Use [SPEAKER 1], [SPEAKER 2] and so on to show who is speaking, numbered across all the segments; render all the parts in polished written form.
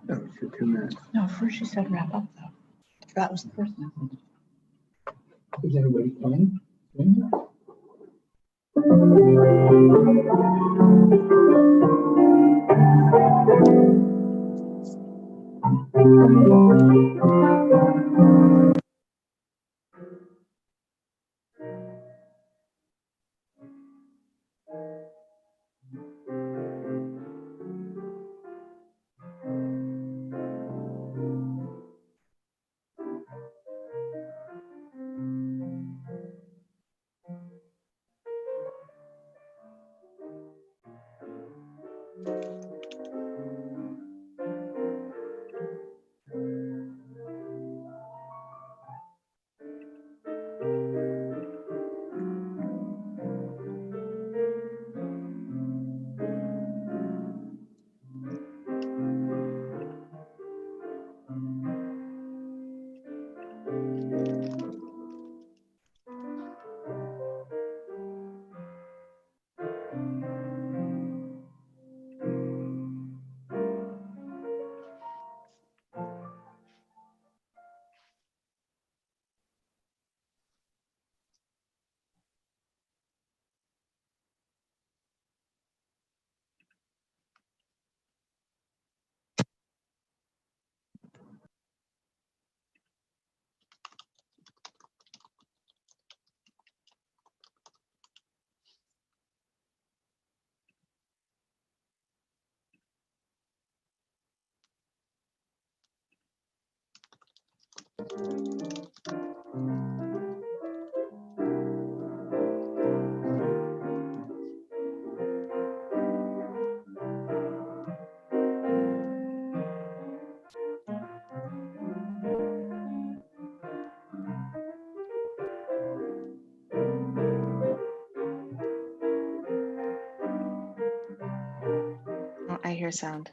[SPEAKER 1] That was for 2 minutes.
[SPEAKER 2] No, first you said wrap up though. That was the first message.
[SPEAKER 1] Is everybody playing?
[SPEAKER 2] Oh, I hear sound.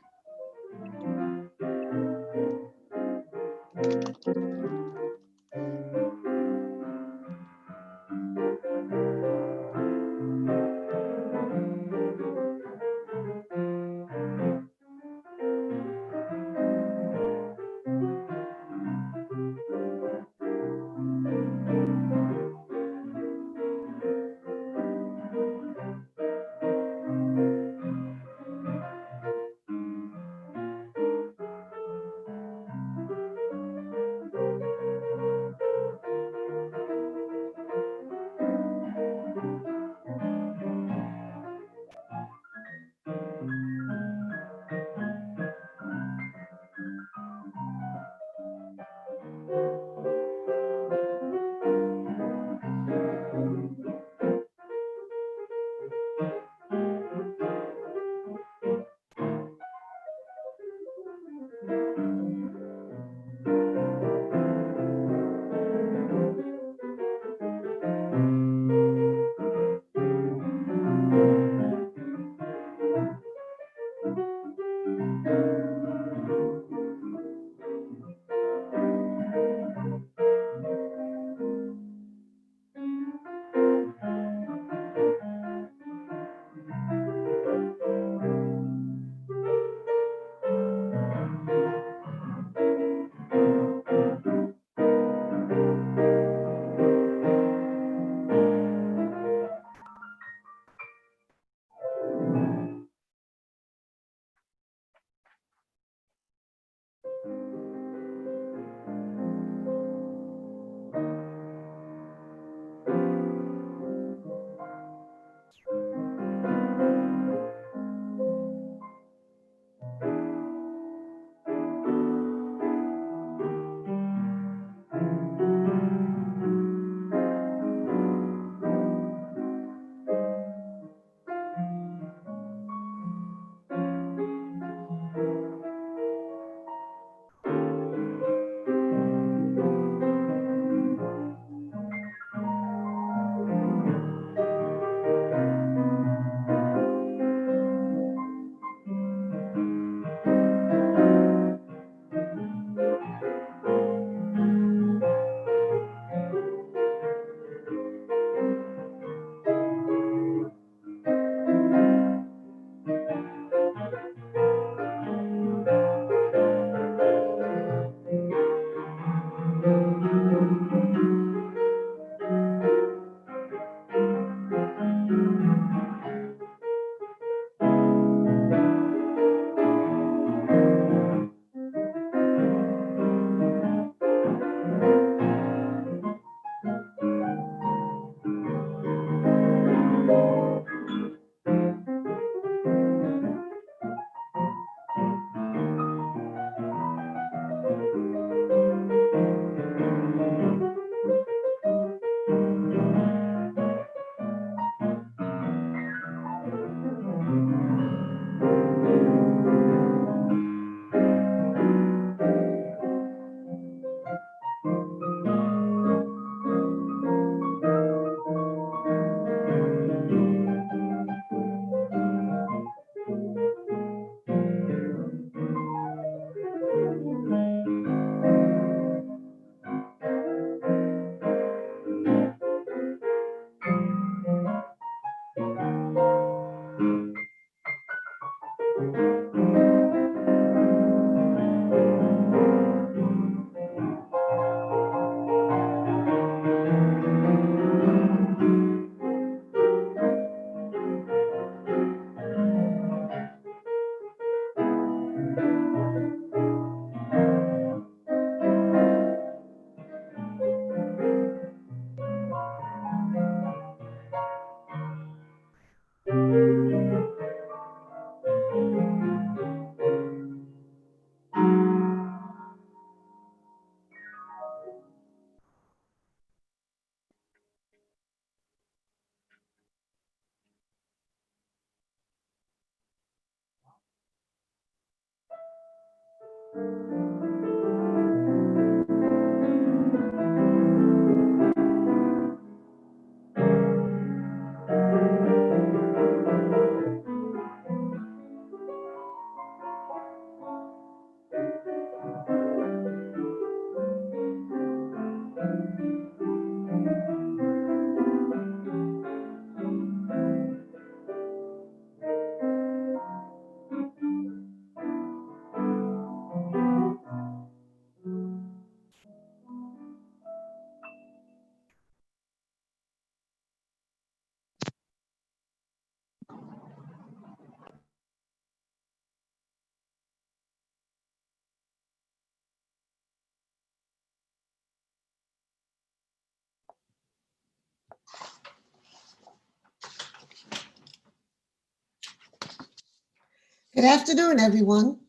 [SPEAKER 3] Good afternoon, everyone.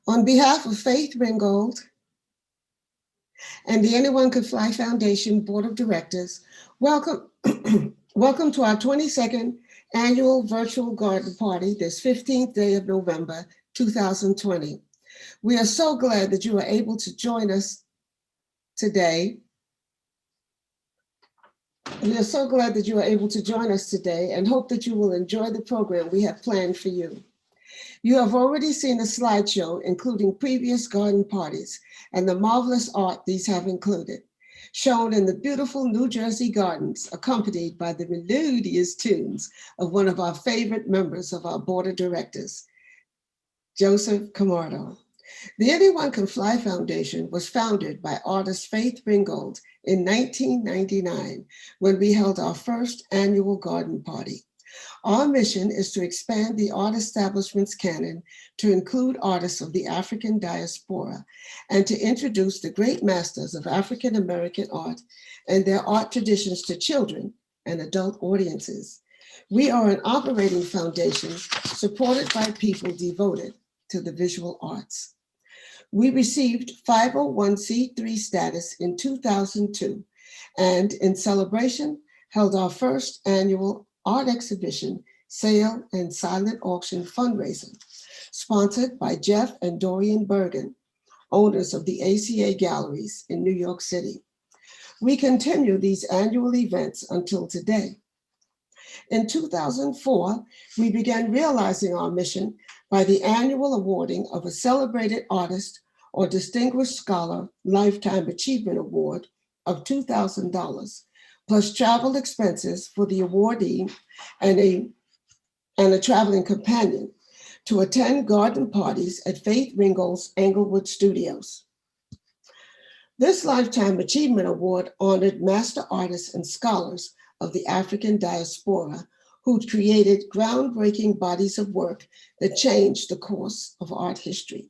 [SPEAKER 3] On behalf of Faith Ringgold and the Anyone Could Fly Foundation Board of Directors, welcome, welcome to our 22nd annual virtual garden party this 15th day of November, 2020. We are so glad that you are able to join us today. We are so glad that you are able to join us today and hope that you will enjoy the program we have planned for you. You have already seen a slideshow, including previous garden parties and the marvelous art these have included, shown in the beautiful New Jersey gardens, accompanied by the melodious tunes of one of our favorite members of our board of directors, Joseph Camardo. The Anyone Can Fly Foundation was founded by artist Faith Ringgold in 1999 when we held our first annual garden party. Our mission is to expand the art establishment's canon to include artists of the African diaspora and to introduce the great masters of African American art and their art traditions to children and adult audiences. We are an operating foundation supported by people devoted to the visual arts. We received 501c3 status in 2002 and in celebration held our first annual art exhibition, sale, and silent auction fundraiser, sponsored by Jeff and Dorian Bergen, owners of the ACA Galleries in New York City. We continue these annual events until today. In 2004, we began realizing our mission by the annual awarding of a celebrated artist or distinguished scholar Lifetime Achievement Award of $2,000, plus travel expenses for the awardee and a traveling companion to attend garden parties at Faith Ringgold's Englewood Studios. This Lifetime Achievement Award honored master artists and scholars of the African diaspora who created groundbreaking bodies of work that changed the course of art history.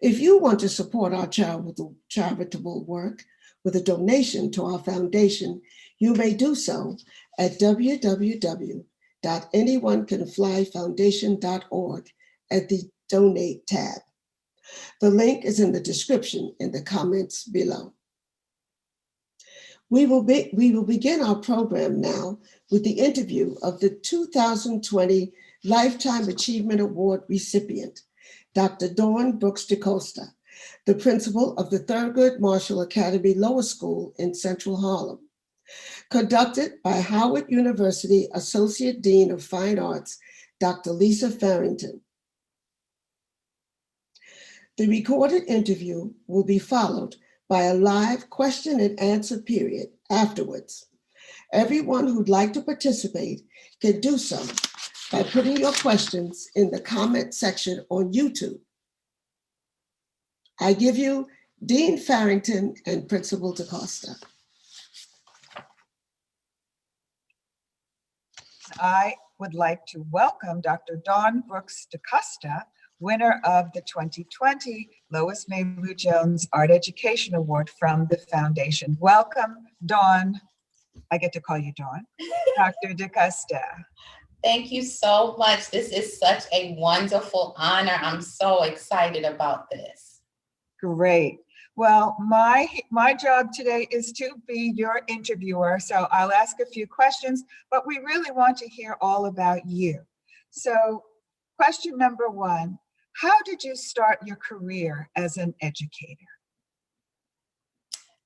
[SPEAKER 3] If you want to support our charitable work with a donation to our foundation, you may do so at www.anyonecanflyfoundation.org at the Donate tab. The link is in the description in the comments below. We will begin our program now with the interview of the 2020 Lifetime Achievement Award recipient, Dr. Dawn Brooks-DeCosta, the principal of the Thurgood Marshall Academy Lower School in Central Harlem. Conducted by Howard University Associate Dean of Fine Arts, Dr. Lisa Farrington. The recorded interview will be followed by a live question and answer period afterwards. Everyone who'd like to participate can do so by putting your questions in the comment section on YouTube. I give you Dean Farrington and Principal DeCosta.
[SPEAKER 4] I would like to welcome Dr. Dawn Brooks-DeCosta, winner of the 2020 Lois Mailou Jones Art Education Award from the Foundation. Welcome, Dawn. I get to call you Dawn. Dr. DeCosta.
[SPEAKER 5] Thank you so much. This is such a wonderful honor. I'm so excited about this.
[SPEAKER 4] Great. Well, my job today is to be your interviewer, so I'll ask a few questions, but we really want to hear all about you. So question number one, how did you start your career as an educator?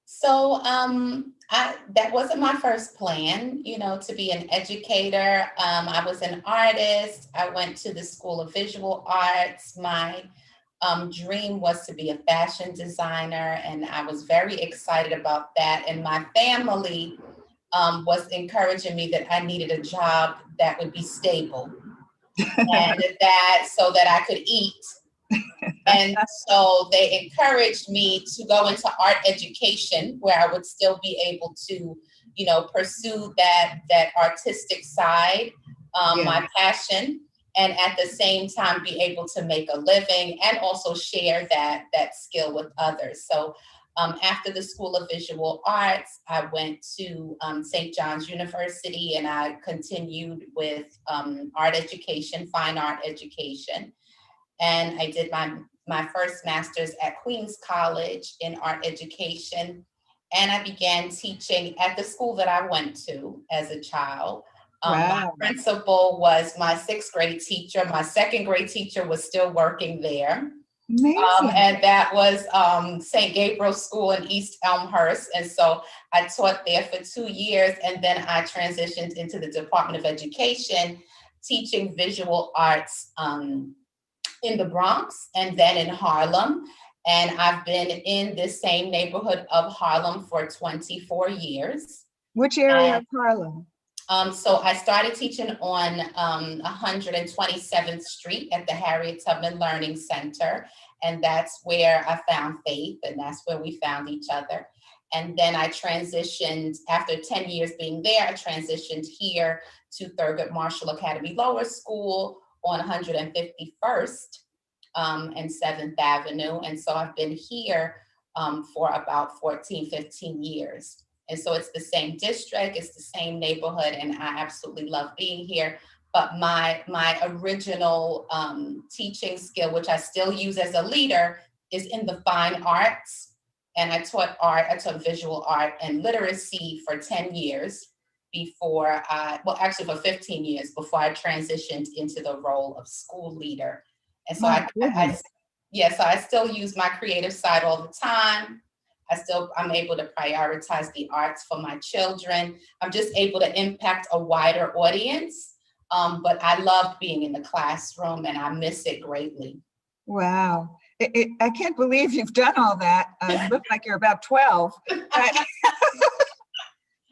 [SPEAKER 5] So that wasn't my first plan, to be an educator. I was an artist. I went to the School of Visual Arts. My dream was to be a fashion designer, and I was very excited about that. And my family was encouraging me that I needed a job that would be stable and so that I could eat. And so they encouraged me to go into art education, where I would still be able to, pursue that artistic side, my passion, and at the same time be able to make a living and also share that skill with others. So after the School of Visual Arts, I went to St. John's University, and I continued with art education, fine art education. And I did my first master's at Queens College in art education. And I began teaching at the school that I went to as a child. My principal was my 6th grade teacher. My 2nd grade teacher was still working there. And that was St. Gabriel's School in East Elmhurst. And so I taught there for 2 years. And then I transitioned into the Department of Education, teaching visual arts in the Bronx and then in Harlem. And I've been in this same neighborhood of Harlem for 24 years.
[SPEAKER 4] Which area of Harlem?
[SPEAKER 5] So I started teaching on 127th Street at the Harriet Tubman Learning Center. And that's where I found Faith, and that's where we found each other. And then I transitioned, after 10 years being there, I transitioned here to Thurgood Marshall Academy Lower School on 151st and 7th Avenue. And so I've been here for about 14, 15 years. And so it's the same district, it's the same neighborhood, and I absolutely love being here. But my original teaching skill, which I still use as a leader, is in the fine arts. And I taught visual art and literacy for 10 years before for 15 years before I transitioned into the role of school leader. And so I still use my creative side all the time. I'm able to prioritize the arts for my children. I'm just able to impact a wider audience. But I love being in the classroom, and I miss it greatly.
[SPEAKER 4] Wow. I can't believe you've done all that. You look like you're about 12.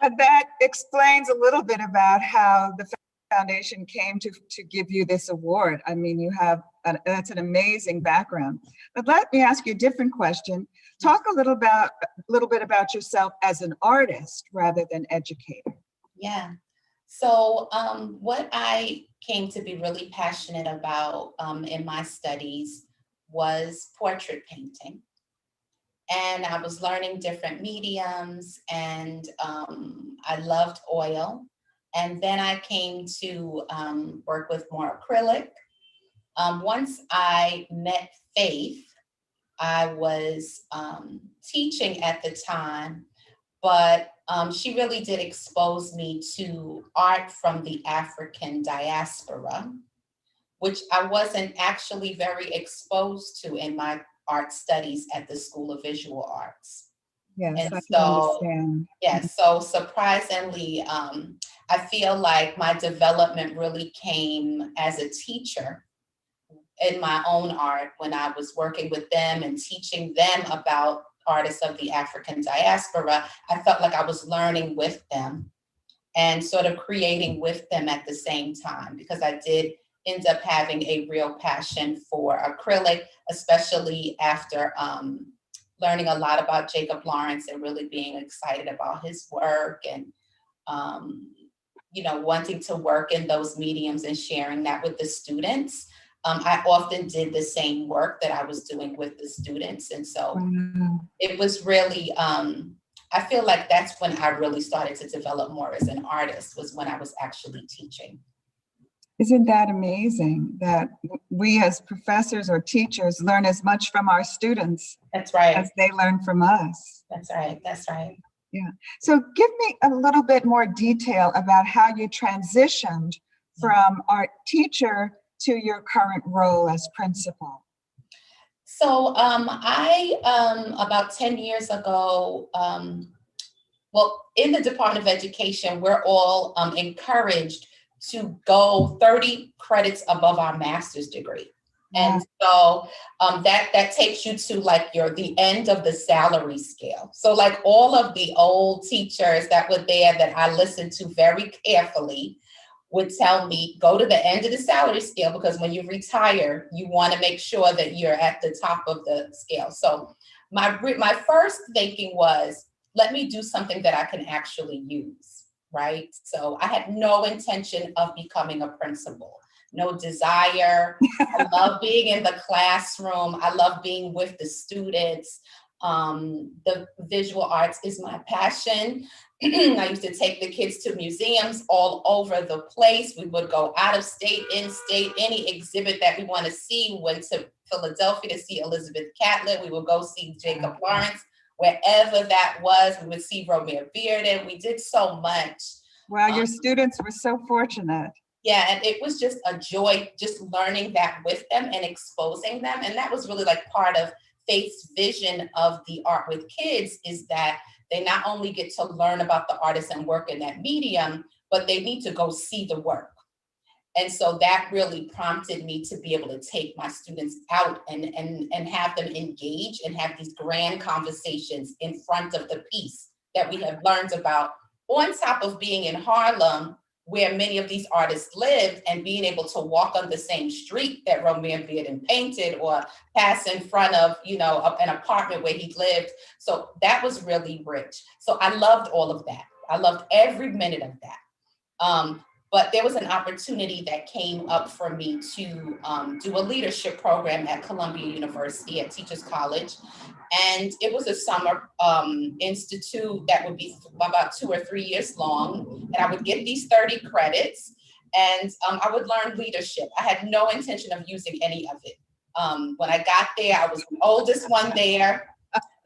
[SPEAKER 4] But that explains a little bit about how the foundation came to give you this award. I mean, that's an amazing background. But let me ask you a different question. Talk a little bit about yourself as an artist rather than educator.
[SPEAKER 5] Yeah. So what I came to be really passionate about in my studies was portrait painting. And I was learning different mediums, and I loved oil. And then I came to work with more acrylic. Once I met Faith, I was teaching at the time, but she really did expose me to art from the African diaspora, which I wasn't actually very exposed to in my art studies at the School of Visual Arts.
[SPEAKER 4] Yes,
[SPEAKER 5] And
[SPEAKER 4] I can understand.
[SPEAKER 5] Yes, so surprisingly, I feel like my development really came as a teacher in my own art when I was working with them and teaching them about artists of the African diaspora. I felt like I was learning with them. and sort of creating with them at the same time, because I did end up having a real passion for acrylic, especially after learning a lot about Jacob Lawrence and really being excited about his work, and you know, wanting to work in those mediums and sharing that with the students. I often did the same work that I was doing with the students. And so it was really, I feel like that's when I really started to develop more as an artist, was when I was actually teaching.
[SPEAKER 4] Isn't that amazing that we as professors or teachers learn as much from our students
[SPEAKER 5] That's right.
[SPEAKER 4] as they learn from us?
[SPEAKER 5] That's right. That's right.
[SPEAKER 4] Yeah. So give me a little bit more detail about how you transitioned from art teacher to your current role as principal.
[SPEAKER 5] So I, about 10 years ago, well, in the Department of Education, we're all encouraged to go 30 credits above our master's degree. And so that takes you to like the end of the salary scale. So like all of the old teachers that were there that I listened to very carefully would tell me, go to the end of the salary scale, because when you retire, you want to make sure that you're at the top of the scale. So my first thinking was, let me do something that I can actually use, right? So I had no intention of becoming a principal. No desire. I love being in the classroom. I love being with the students. The visual arts is my passion. I used to take the kids to museums all over the place. We would go out of state, in state, any exhibit that we want to see. We went to Philadelphia to see Elizabeth Catlett. We would go see Jacob Lawrence, wherever that was. We would see Romare Bearden. We did so much.
[SPEAKER 4] Wow, your students were so fortunate.
[SPEAKER 5] Yeah, and it was just a joy just learning that with them and exposing them. And that was really like part of Faith's vision of the Art with Kids, is that they not only get to learn about the artist and work in that medium, but they need to go see the work. And so that really prompted me to be able to take my students out and have them engage and have these grand conversations in front of the piece that we have learned about, on top of being in Harlem, where many of these artists lived, and being able to walk on the same street that Romare Bearden painted, or pass in front of, you know, an apartment where he lived. So that was really rich. So I loved all of that. I loved every minute of that. But there was an opportunity that came up for me to do a leadership program at Columbia University at Teachers College. And it was a summer institute that would be about 2 or 3 years long. And I would get these 30 credits, and I would learn leadership. I had no intention of using any of it. When I got there, I was the oldest one there.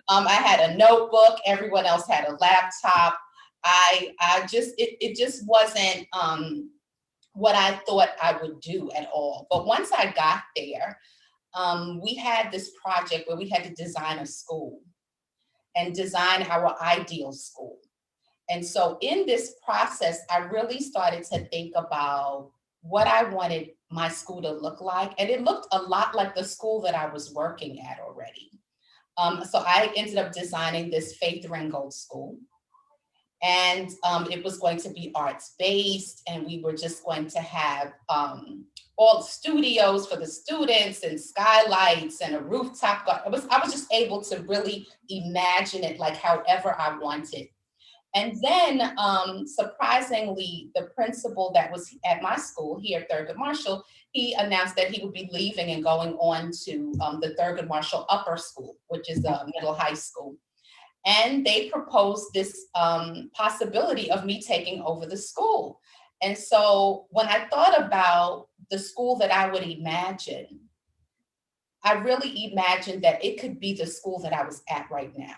[SPEAKER 5] I had a notebook. Everyone else had a laptop. It just wasn't what I thought I would do at all. But once I got there, we had this project where we had to design a school and design our ideal school. And so in this process, I really started to think about what I wanted my school to look like. And it looked a lot like the school that I was working at already. So I ended up designing this Faith Ringgold school. And it was going to be arts-based, and we were just going to have all studios for the students, and skylights, and a rooftop garden. I was just able to really imagine it like however I wanted. And then surprisingly, the principal that was at my school here at Thurgood Marshall, he announced that he would be leaving and going on to the Thurgood Marshall Upper School, which is a middle high school. And they proposed this possibility of me taking over the school. And so when I thought about the school that I would imagine, I really imagined that it could be the school that I was at right now.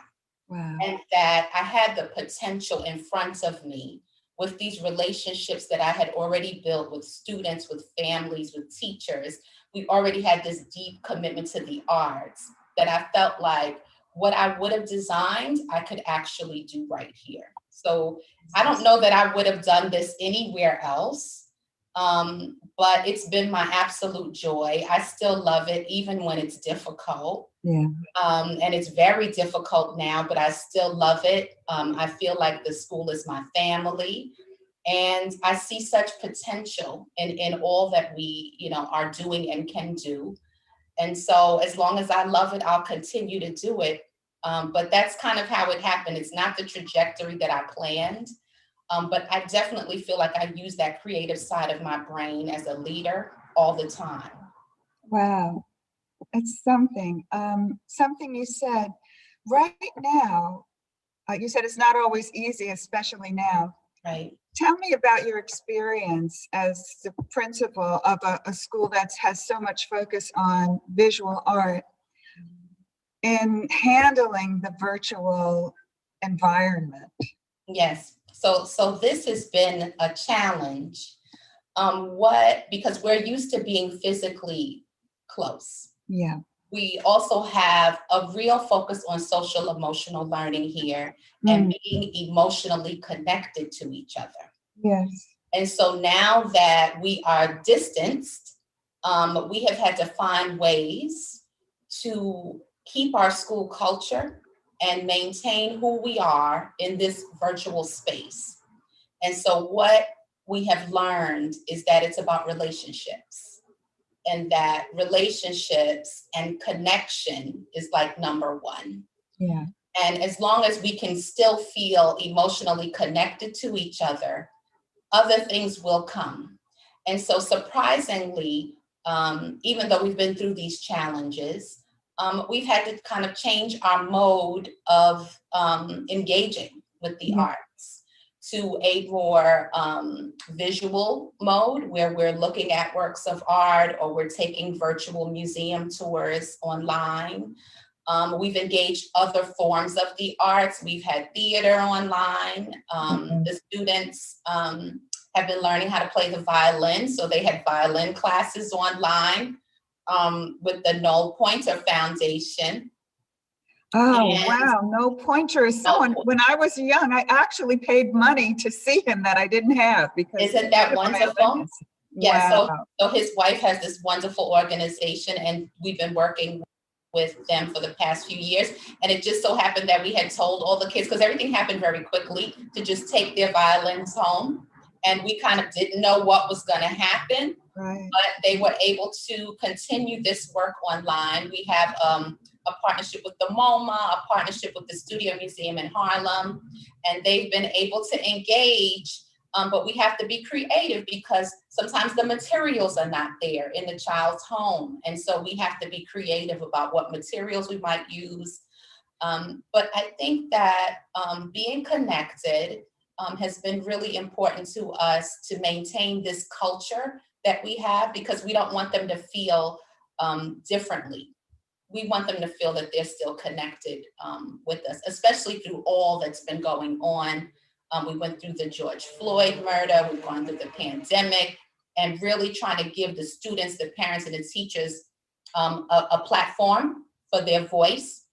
[SPEAKER 4] Wow.
[SPEAKER 5] And that I had the potential in front of me with these relationships that I had already built with students, with families, with teachers. We already had this deep commitment to the arts that I felt like what I would have designed, I could actually do right here. So I don't know that I would have done this anywhere else, but it's been my absolute joy. I still love it, even when it's difficult.
[SPEAKER 4] Yeah.
[SPEAKER 5] And it's very difficult now, but I still love it. I feel like the school is my family. And I see such potential in all that we, are doing and can do. And so as long as I love it, I'll continue to do it. But that's kind of how it happened. It's not the trajectory that I planned. But I definitely feel like I use that creative side of my brain as a leader all the time.
[SPEAKER 4] Wow, it's something. Something you said right now, you said it's not always easy, especially now.
[SPEAKER 5] Right.
[SPEAKER 4] Tell me about your experience as the principal of a school that has so much focus on visual art in handling the virtual environment.
[SPEAKER 5] Yes. So this has been a challenge. Because we're used to being physically close.
[SPEAKER 4] Yeah.
[SPEAKER 5] We also have a real focus on social emotional learning here and being emotionally connected to each other.
[SPEAKER 4] Yes.
[SPEAKER 5] And so now that we are distanced, we have had to find ways to keep our school culture and maintain who we are in this virtual space. And so what we have learned is that it's about relationships, and that relationships and connection is like number one.
[SPEAKER 4] Yeah.
[SPEAKER 5] And as long as we can still feel emotionally connected to each other things will come. And so surprisingly, even though we've been through these challenges, we've had to kind of change our mode of engaging with the arts to a more visual mode where we're looking at works of art or we're taking virtual museum tours online. We've engaged other forms of the arts. We've had theater online. The students have been learning how to play the violin. So they had violin classes online with the Noel Pointer Foundation.
[SPEAKER 4] Oh,
[SPEAKER 5] And
[SPEAKER 4] wow. No Pointer is someone, when I was young, I actually paid money to see him that I didn't have because.
[SPEAKER 5] Isn't that wonderful? Yeah,
[SPEAKER 4] wow.
[SPEAKER 5] so his wife has this wonderful organization and we've been working with them for the past few years. And it just so happened that we had told all the kids, because everything happened very quickly, to just take their violins home. And we kind of didn't know what was going to happen,
[SPEAKER 4] Right.
[SPEAKER 5] but they were able to continue this work online. We have a partnership with the MoMA, a partnership with the Studio Museum in Harlem, and they've been able to engage, but we have to be creative because sometimes the materials are not there in the child's home. And so we have to be creative about what materials we might use. But I think that being connected has been really important to us to maintain this culture that we have, because we don't want them to feel differently. We want them to feel that they're still connected with us, especially through all that's been going on. We went through the George Floyd murder, we've gone through the pandemic, and really trying to give the students, the parents, and the teachers a platform for their voice.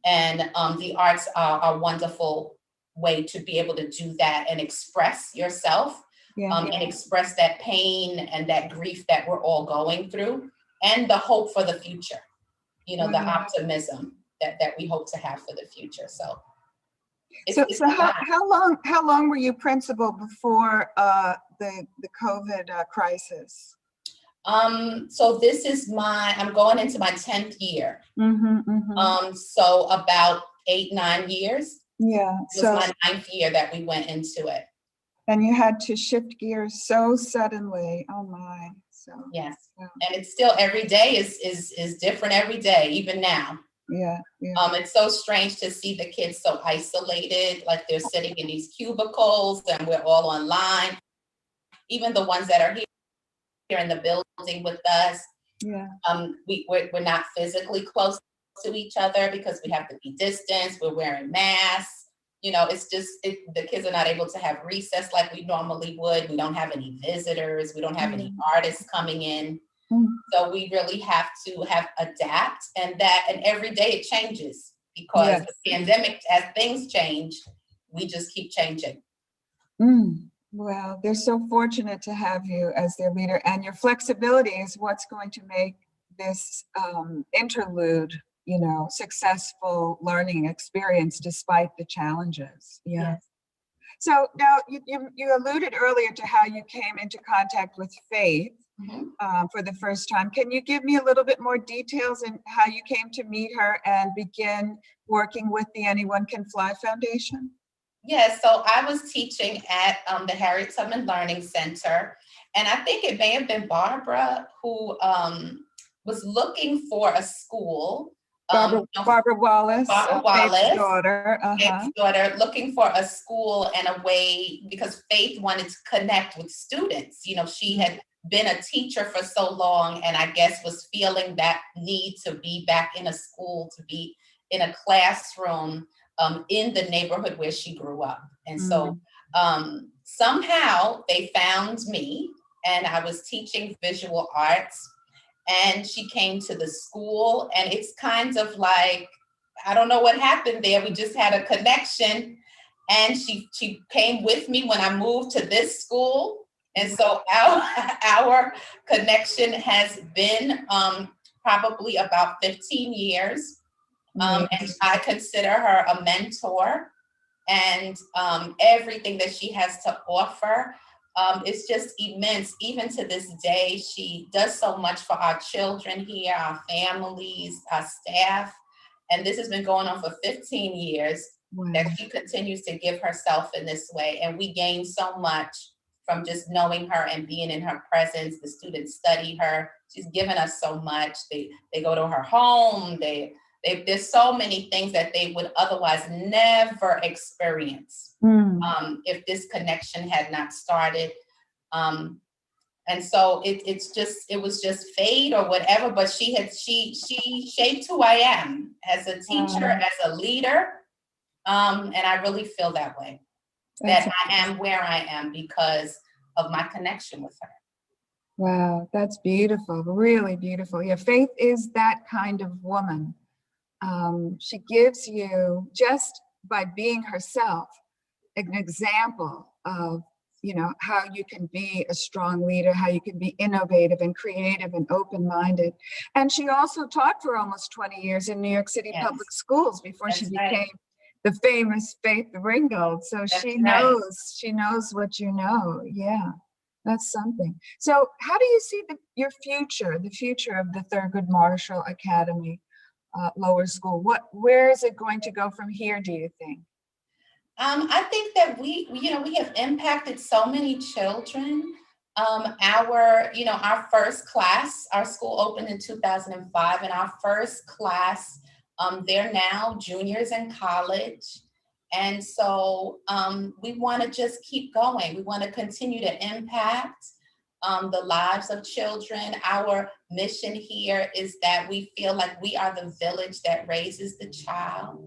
[SPEAKER 5] And the arts are a wonderful way to be able to do that and express yourself, and express that pain and that grief that we're all going through, and the hope for the future, the optimism that we hope to have for the future. So
[SPEAKER 4] how long were you principal before the COVID crisis?
[SPEAKER 5] So this is I'm going into my 10th year. So about 8-9 years.
[SPEAKER 4] Yeah.
[SPEAKER 5] It was my 9th year that we went into it.
[SPEAKER 4] And you had to shift gears so suddenly. Oh my. So
[SPEAKER 5] yes. Yeah. And it's still every day is different every day, even now.
[SPEAKER 4] Yeah.
[SPEAKER 5] It's so strange to see the kids so isolated, like they're sitting in these cubicles and we're all online. Even the ones that are here in the building with us.
[SPEAKER 4] Yeah.
[SPEAKER 5] We're not physically close to each other because we have to be distanced. We're wearing masks. It's just the kids are not able to have recess like we normally would. We don't have any visitors. We don't have any artists coming in. So we really have to adapt, and every day it changes because the pandemic, as things change, we just keep changing.
[SPEAKER 4] Well, they're so fortunate to have you as their leader, and your flexibility is what's going to make this interlude, successful learning experience despite the challenges. Yeah. Yes. So now you alluded earlier to how you came into contact with Faith
[SPEAKER 5] Mhm.
[SPEAKER 4] for the first time. Can you give me a little bit more details in how you came to meet her and begin working with the Anyone Can Fly Foundation?
[SPEAKER 5] Yeah, so I was teaching at the Harriet Tubman Learning Center, and I think it may have been Barbara who was looking for a school.
[SPEAKER 4] Barbara Wallace,
[SPEAKER 5] Barbara
[SPEAKER 4] Faith's
[SPEAKER 5] Wallace,
[SPEAKER 4] daughter.
[SPEAKER 5] Faith's daughter, looking for a school and a way, because Faith wanted to connect with students. You know, she had been a teacher for so long, and I guess was feeling that need to be back in a school, to be in a classroom in the neighborhood where she grew up. And so somehow they found me, and I was teaching visual arts, and she came to the school, and it's kind of like, I don't know what happened there. We just had a connection, and she came with me when I moved to this school. And so our connection has been probably about 15 years. And I consider her a mentor, and everything that she has to offer is just immense. Even to this day, she does so much for our children here, our families, our staff. And this has been going on for 15 years that she continues to give herself in this way. And we gain so much from just knowing her and being in her presence. The students study her. She's given us so much. They go to her home. There's so many things that they would otherwise never experience if this connection had not started. And so it was just fate or whatever, but she shaped who I am as a teacher, as a leader. And I really feel that way, that I am where I am because of my connection with her.
[SPEAKER 4] Wow, that's beautiful, really beautiful. Yeah, Faith is that kind of woman. She gives you, just by being herself, an example of, you know, how you can be a strong leader, how you can be innovative and creative and open-minded. And she also taught for almost 20 years in New York City public schools before she became the famous Faith Ringgold. So she knows what you know. Yeah, that's something. So how do you see your future, the future of the Thurgood Marshall Academy Lower School? Where is it going to go from here, do you think?
[SPEAKER 5] I think that we have impacted so many children. Our first class, our school opened in 2005, and our first class, they're now juniors in college. And so we want to just keep going. We want to continue to impact the lives of children. Our mission here is that we feel like we are the village that raises the child.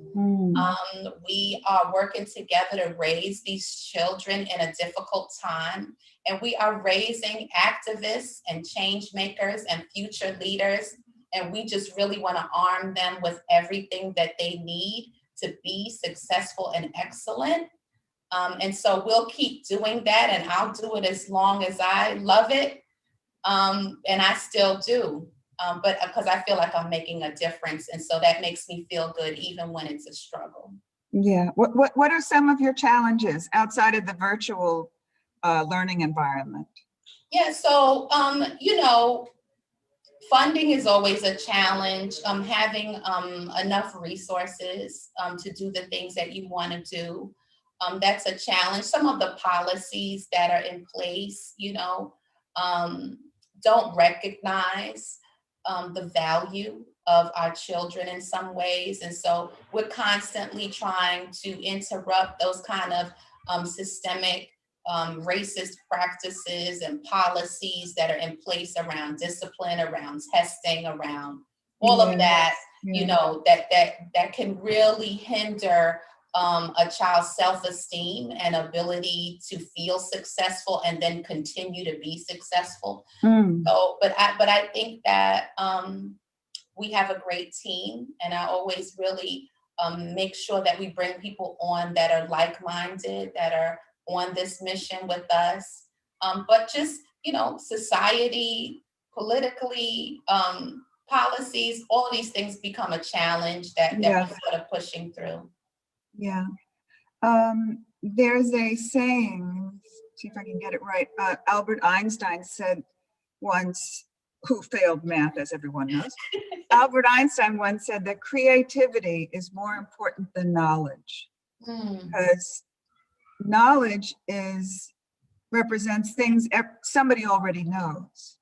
[SPEAKER 5] We are working together to raise these children in a difficult time. And we are raising activists and change makers and future leaders. And we just really want to arm them with everything that they need to be successful and excellent. And so we'll keep doing that, and I'll do it as long as I love it. And I still do, but because I feel like I'm making a difference. And so that makes me feel good, even when it's a struggle.
[SPEAKER 4] Yeah. What are some of your challenges outside of the virtual learning environment?
[SPEAKER 5] Yeah, so, funding is always a challenge. Having enough resources to do the things that you want to do. That's a challenge. Some of the policies that are in place, don't recognize the value of our children in some ways. And so we're constantly trying to interrupt those kind of systemic racist practices and policies that are in place around discipline, around testing, around all of that, that can really hinder a child's self-esteem and ability to feel successful and then continue to be successful. So, but I think that we have a great team, and I always really make sure that we bring people on that are like-minded, that are on this mission with us. But just, society, politically, policies, all these things become a challenge that we're sort of pushing through.
[SPEAKER 4] Yeah. there's a saying, see if I can get it right. Albert Einstein said once, who failed math, as everyone knows. Albert Einstein once said that creativity is more important than knowledge, because knowledge represents things somebody already knows,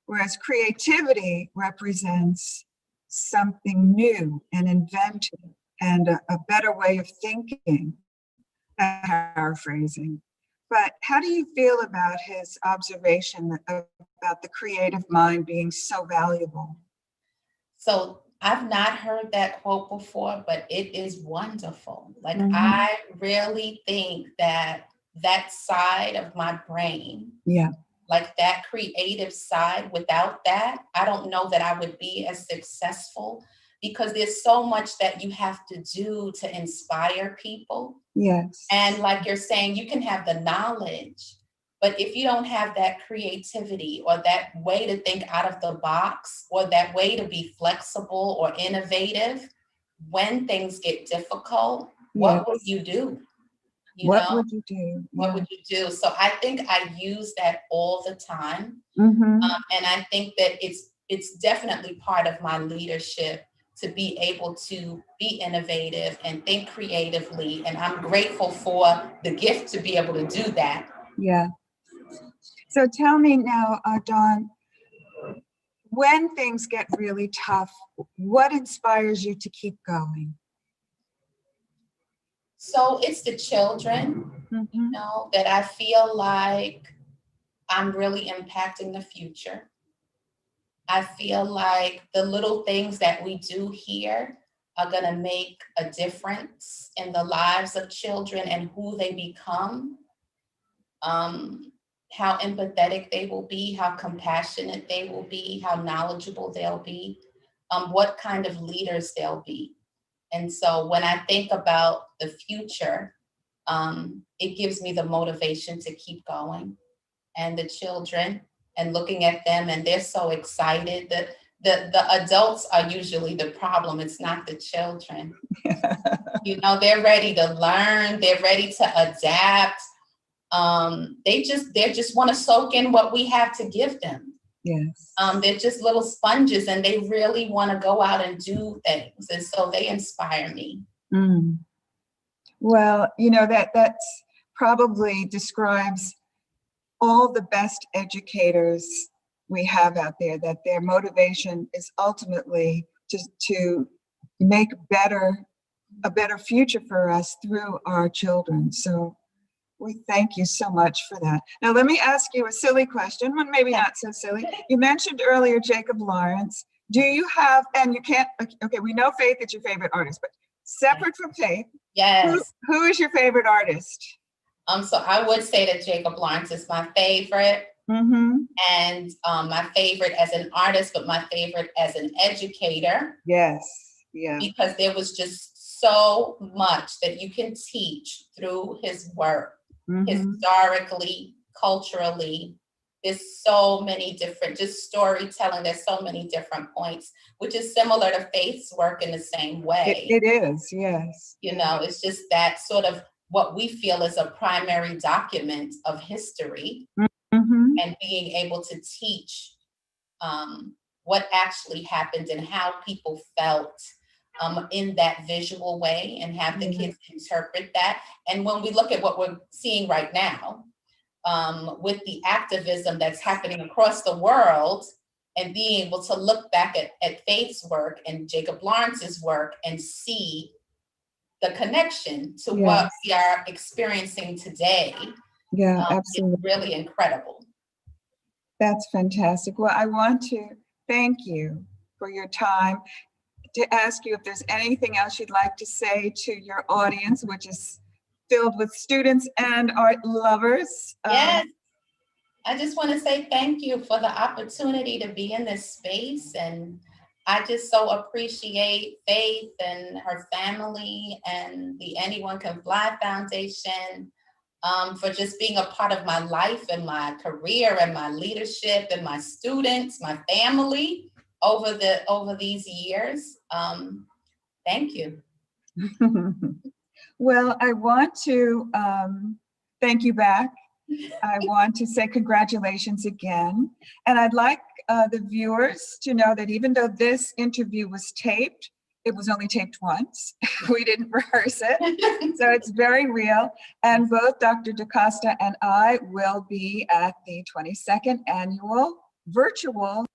[SPEAKER 4] whereas creativity represents something new and inventive and a better way of thinking, paraphrasing. But how do you feel about his observation about the creative mind being so valuable?
[SPEAKER 5] So I've not heard that quote before, but it is wonderful. Like, I really think that side of my brain, like that creative side, without that, I don't know that I would be as successful, because there's so much that you have to do to inspire people.
[SPEAKER 4] Yes.
[SPEAKER 5] And like you're saying, you can have the knowledge, but if you don't have that creativity or that way to think out of the box or that way to be flexible or innovative, when things get difficult, what would you do?
[SPEAKER 4] What would you do?
[SPEAKER 5] What would you do? So I think I use that all the time.
[SPEAKER 4] Mm-hmm.
[SPEAKER 5] And I think that it's definitely part of my leadership to be able to be innovative and think creatively. And I'm grateful for the gift to be able to do that.
[SPEAKER 4] Yeah. So tell me now, Dawn, when things get really tough, what inspires you to keep going?
[SPEAKER 5] So it's the children, you know, that I feel like I'm really impacting the future. I feel like the little things that we do here are going to make a difference in the lives of children and who they become, how empathetic they will be, how compassionate they will be, how knowledgeable they'll be, what kind of leaders they'll be. And so when I think about the future, it gives me the motivation to keep going. And the children, and looking at them, and they're so excited. The adults are usually the problem. It's not the children. You know, they're ready to learn. They're ready to adapt. They just want to soak in what we have to give them.
[SPEAKER 4] Yes.
[SPEAKER 5] They're just little sponges, and they really want to go out and do things. And so they inspire me.
[SPEAKER 4] Well, you know, that's probably describes all the best educators we have out there, that their motivation is ultimately to make a better future for us through our children. So we thank you so much for that. Now, let me ask you a silly question, but maybe not so silly. You mentioned earlier Jacob Lawrence. Do you have, and you can't, okay, we know Faith is your favorite artist, but separate from Faith,
[SPEAKER 5] Yes.
[SPEAKER 4] who is your favorite artist?
[SPEAKER 5] So I would say that Jacob Lawrence is my favorite, and my favorite as an artist, but my favorite as an educator.
[SPEAKER 4] Yes, yeah.
[SPEAKER 5] Because there was just so much that you can teach through his work, historically, culturally. There's so many different, just storytelling. There's so many different points, which is similar to Faith's work in the same way.
[SPEAKER 4] It is, yes.
[SPEAKER 5] You know, it's just that sort of what we feel is a primary document of history, and being able to teach what actually happened and how people felt in that visual way, and have the kids interpret that. And when we look at what we're seeing right now, with the activism that's happening across the world, and being able to look back at Faith's work and Jacob Lawrence's work and see the connection to what we are experiencing today.
[SPEAKER 4] Yeah, absolutely.
[SPEAKER 5] It's really incredible.
[SPEAKER 4] That's fantastic. Well, I want to thank you for your time, to ask you if there's anything else you'd like to say to your audience, which is filled with students and art lovers.
[SPEAKER 5] Yes. I just want to say thank you for the opportunity to be in this space. And I just so appreciate Faith and her family and the Anyone Can Fly Foundation for just being a part of my life and my career and my leadership and my students, my family over these years. Thank you.
[SPEAKER 4] Well, I want to thank you back. I want to say congratulations again. And I'd like the viewers to know that even though this interview was taped, it was only taped once. We didn't rehearse it. So it's very real. And both Dr. DeCosta and I will be at the 22nd annual virtual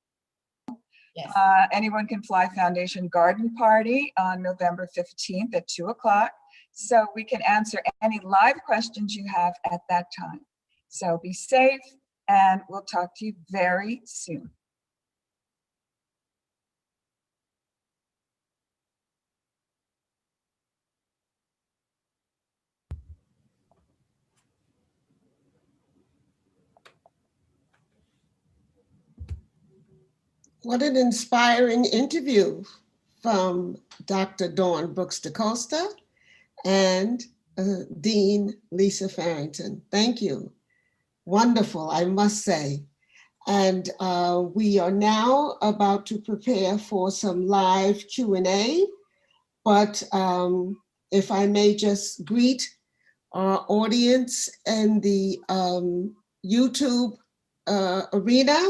[SPEAKER 5] Yes.
[SPEAKER 4] Anyone Can Fly Foundation Garden Party on November 15th at 2 o'clock. So we can answer any live questions you have at that time. So be safe, and we'll talk to you very soon.
[SPEAKER 3] What an inspiring interview from Dr. Dawn Brooks-DeCosta and Dean Lisa Farrington. Thank you. Wonderful, I must say. And we are now about to prepare for some live Q&A, but if I may just greet our audience in the YouTube arena,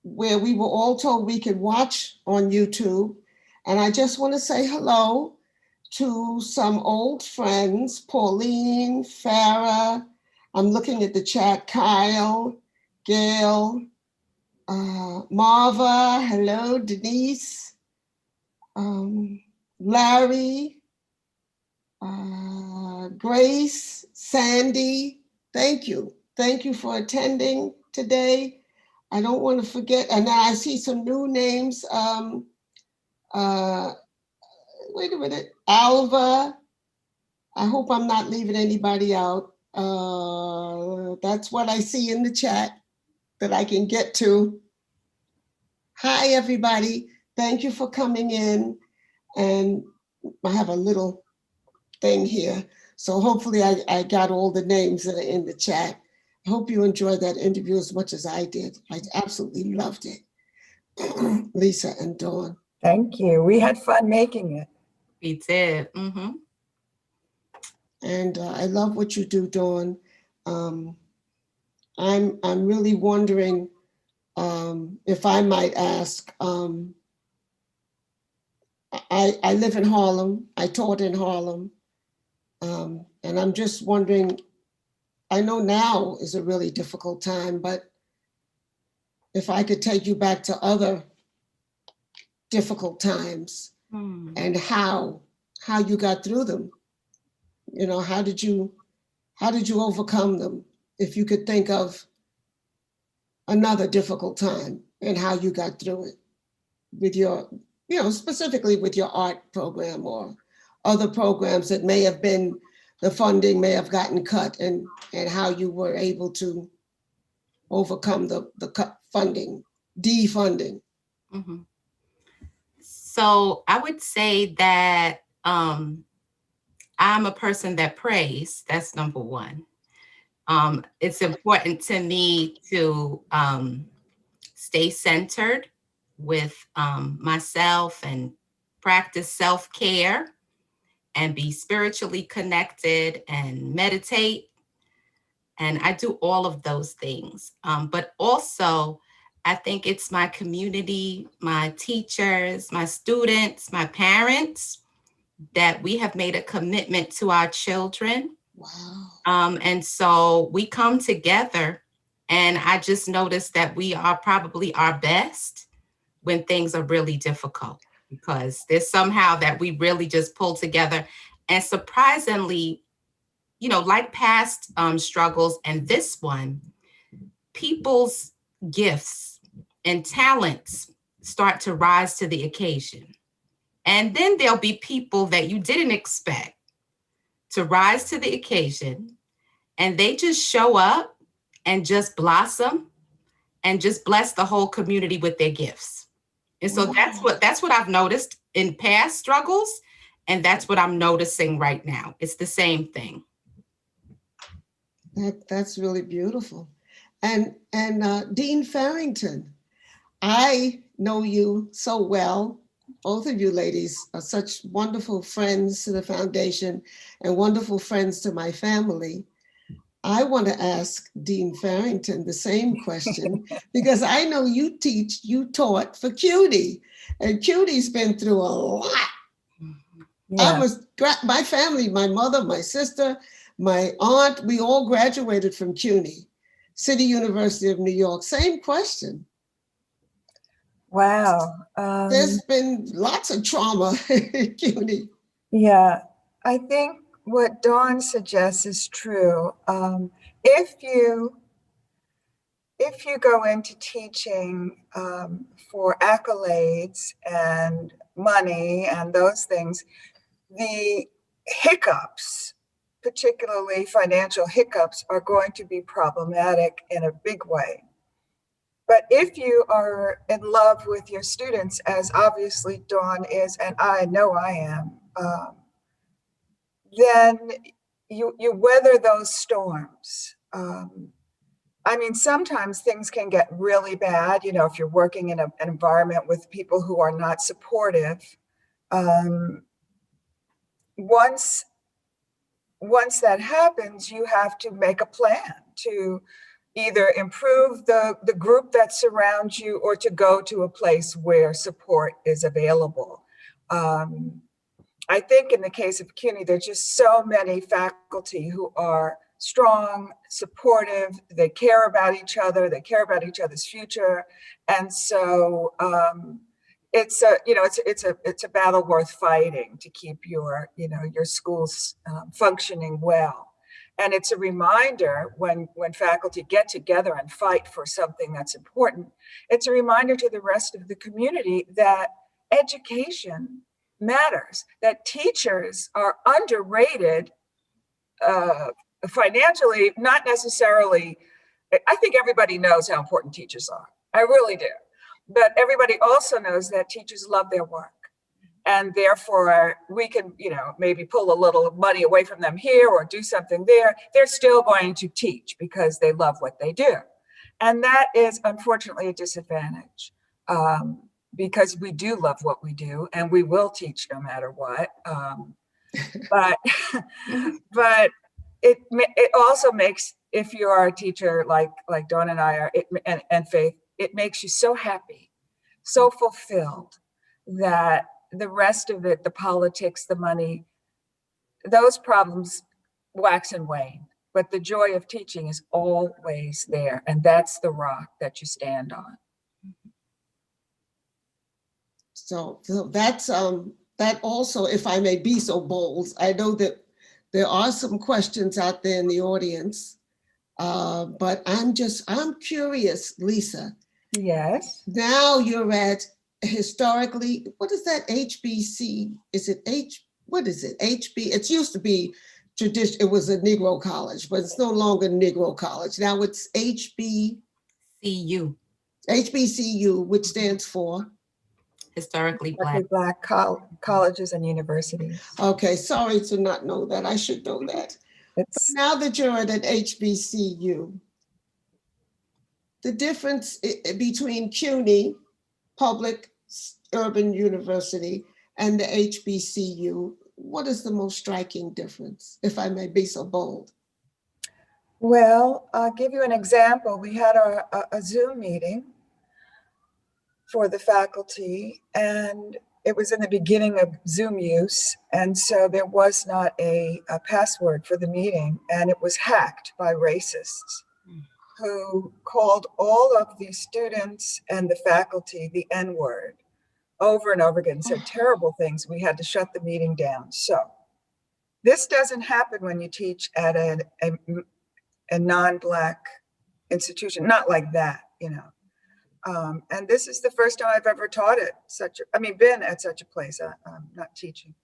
[SPEAKER 3] where we were all told we could watch on YouTube. And I just want to say hello to some old friends, Pauline, Farah, I'm looking at the chat, Kyle, Gail, Marva, hello, Denise, Larry, Grace, Sandy, thank you. Thank you for attending today. I don't want to forget, and now I see some new names. Wait a minute, Alva. I hope I'm not leaving anybody out. That's what I see in the chat that I can get to. Hi, everybody. Thank you for coming in. And I have a little thing here. So hopefully I got all the names that are in the chat. I hope you enjoyed that interview as much as I did. I absolutely loved it. Lisa and Dawn.
[SPEAKER 4] Thank you. We had fun making it.
[SPEAKER 5] We did. Mm-hmm.
[SPEAKER 3] And I love what you do, Dawn. I'm really wondering if I might ask. I live in Harlem. I taught in Harlem, and I'm just wondering. I know now is a really difficult time, but if I could take you back to other difficult times and how you got through them. You know, how did you overcome them? If you could think of another difficult time and how you got through it with your, you know, specifically with your art program or other programs that may have been, the funding may have gotten cut, and how you were able to overcome the cut funding, defunding.
[SPEAKER 5] Mm-hmm. So I would say that I'm a person that prays. That's number one. It's important to me to stay centered with myself and practice self-care and be spiritually connected and meditate. And I do all of those things. But also, I think it's my community, my teachers, my students, my parents, that we have made a commitment to our children.
[SPEAKER 3] Wow.
[SPEAKER 5] And so we come together, and I just noticed that we are probably our best when things are really difficult, because there's somehow that we really just pull together. And surprisingly, you know, like past struggles and this one, people's gifts and talents start to rise to the occasion. And then there'll be people that you didn't expect to rise to the occasion, and they just show up and just blossom and just bless the whole community with their gifts. And so that's what I've noticed in past struggles, and that's what I'm noticing right now. It's the same thing.
[SPEAKER 3] That's really beautiful. And Dean Farrington, I know you so well both of you ladies are such wonderful friends to the foundation and wonderful friends to my family. I want to ask Dean Farrington the same question because I know you taught for CUNY, and CUNY's been through a lot.
[SPEAKER 4] Yeah.
[SPEAKER 3] My family, my mother, my sister, my aunt, we all graduated from CUNY, City University of New York. Same question.
[SPEAKER 4] Wow.
[SPEAKER 3] There's been lots of trauma at CUNY.
[SPEAKER 4] Yeah, I think what Dawn suggests is true. If you go into teaching for accolades and money and those things, the hiccups, particularly financial hiccups, are going to be problematic in a big way. But if you are in love with your students, as obviously Dawn is, and I know I am, then you weather those storms. I mean, sometimes things can get really bad, you know, if you're working in an environment with people who are not supportive. Once that happens, you have to make a plan to either improve the group that surrounds you or to go to a place where support is available. I think in the case of CUNY, there's just so many faculty who are strong, supportive, they care about each other, they care about each other's future. And so it's a battle worth fighting to keep your schools functioning well. And it's a reminder when faculty get together and fight for something that's important, it's a reminder to the rest of the community that education matters, that teachers are underrated financially, not necessarily. I think everybody knows how important teachers are. I really do. But everybody also knows that teachers love their work. And therefore, we can, maybe pull a little money away from them here or do something there. They're still going to teach because they love what they do. And that is unfortunately a disadvantage. Because we do love what we do and we will teach no matter what. But it also makes, if you are a teacher like Dawn and I are, and Faith, it makes you so happy, so fulfilled that the rest of it, the politics, the money, those problems wax and wane. But the joy of teaching is always there. And that's the rock that you stand on.
[SPEAKER 3] So that's that also, if I may be so bold, I know that there are some questions out there in the audience, but I'm curious, Lisa.
[SPEAKER 4] Yes.
[SPEAKER 3] Now you're at historically, what is that HBC? Is it what is it? HB, it used to be tradition, it was a Negro college, but it's no longer Negro college. Now it's
[SPEAKER 2] CU.
[SPEAKER 3] HBCU, which stands for?
[SPEAKER 2] Historically Black.
[SPEAKER 4] Black colleges and universities.
[SPEAKER 3] Okay, sorry to not know that. I should know that. Now that you're at an HBCU, the difference between CUNY, public urban university, and the HBCU, what is the most striking difference, if I may be so bold?
[SPEAKER 4] Well, I'll give you an example. We had a Zoom meeting for the faculty, and it was in the beginning of Zoom use. And so there was not a password for the meeting, and it was hacked by racists who called all of the students and the faculty the N-word over and over again, said terrible things. We had to shut the meeting down. So this doesn't happen when you teach at a non-Black institution, not like that, and this is the first time I've ever taught at been at such a place. I'm not teaching.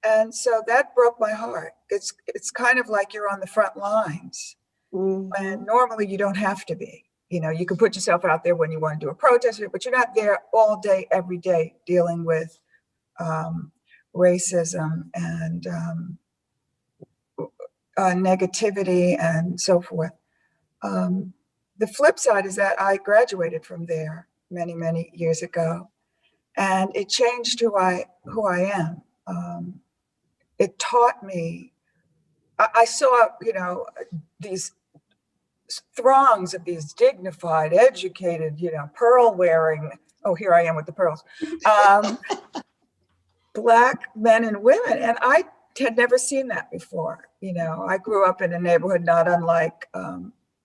[SPEAKER 4] And so that broke my heart. It's kind of like you're on the front lines. Mm-hmm. And normally you don't have to be. You can put yourself out there when you want to do a protest, but you're not there all day, every day, dealing with racism and negativity and so forth. The flip side is that I graduated from there many, many years ago. And it changed who I am. It taught me, I saw, these throngs of these dignified, educated, pearl wearing, oh, here I am with the pearls, Black men and women. And I had never seen that before. I grew up in a neighborhood not unlike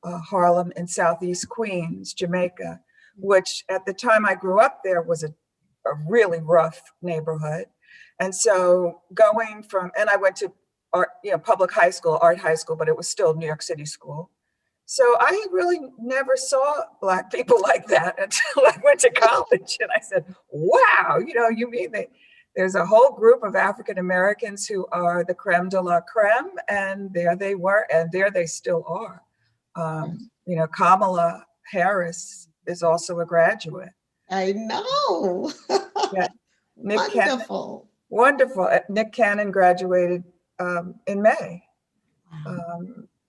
[SPEAKER 4] Harlem in Southeast Queens, Jamaica, which at the time I grew up there was a really rough neighborhood. And so and I went to art, public high school, art high school, but it was still New York City school. So I really never saw Black people like that until I went to college. And I said, wow, you mean there's a whole group of African Americans who are the creme de la creme, and there they were, and there they still are. Kamala Harris is also a graduate.
[SPEAKER 3] I know.
[SPEAKER 4] Yeah.
[SPEAKER 3] Wonderful.
[SPEAKER 4] Wonderful. Nick Cannon graduated in May.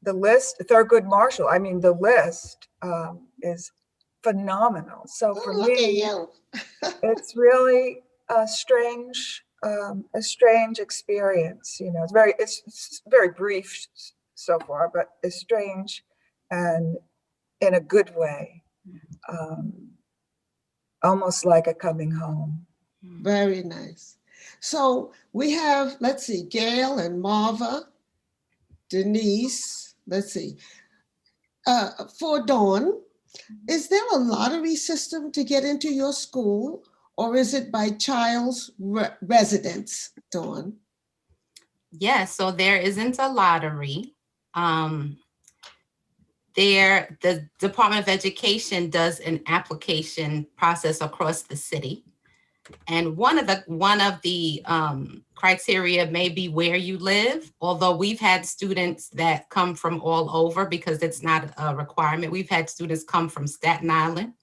[SPEAKER 4] The list, Thurgood Marshall, the list is phenomenal. So for me, it's really a strange experience. It's very brief so far, but it's strange and in a good way. Almost like a coming home.
[SPEAKER 3] Very nice. So we have, let's see, Gail and Marva, Denise, let's see. For Dawn, is there a lottery system to get into your school, or is it by child's residence, Dawn?
[SPEAKER 5] Yes, so there isn't a lottery. The Department of Education does an application process across the city. And one of the criteria may be where you live, although we've had students that come from all over because it's not a requirement. We've had students come from Staten Island.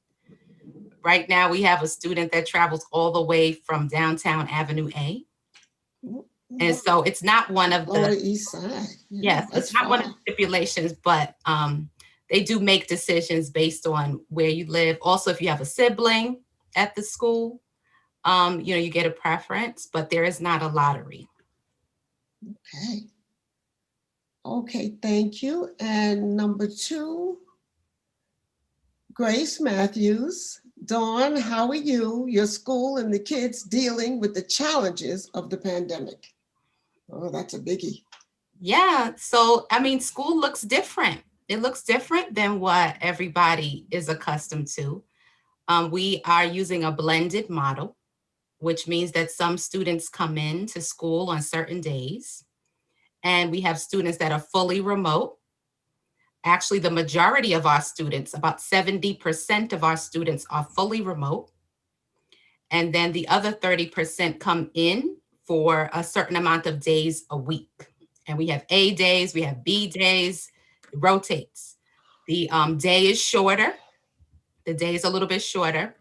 [SPEAKER 5] Right now, we have a student that travels all the way from downtown Avenue A. And so it's not one of the
[SPEAKER 3] Lower East Side.
[SPEAKER 5] Yes, it's not one of the stipulations, but they do make decisions based on where you live. Also, if you have a sibling at the school, you get a preference, but there is not a lottery.
[SPEAKER 3] Okay, thank you. And number 2, Grace Matthews. Dawn, how are you, your school, and the kids dealing with the challenges of the pandemic? Oh, that's a biggie.
[SPEAKER 5] Yeah, so, school looks different. It looks different than what everybody is accustomed to. We are using a blended model, which means that some students come in to school on certain days, and we have students that are fully remote. Actually, the majority of our students, about 70% of our students, are fully remote. And then the other 30% come in for a certain amount of days a week. And we have A days, we have B days, it rotates. The day is shorter. The day is a little bit shorter.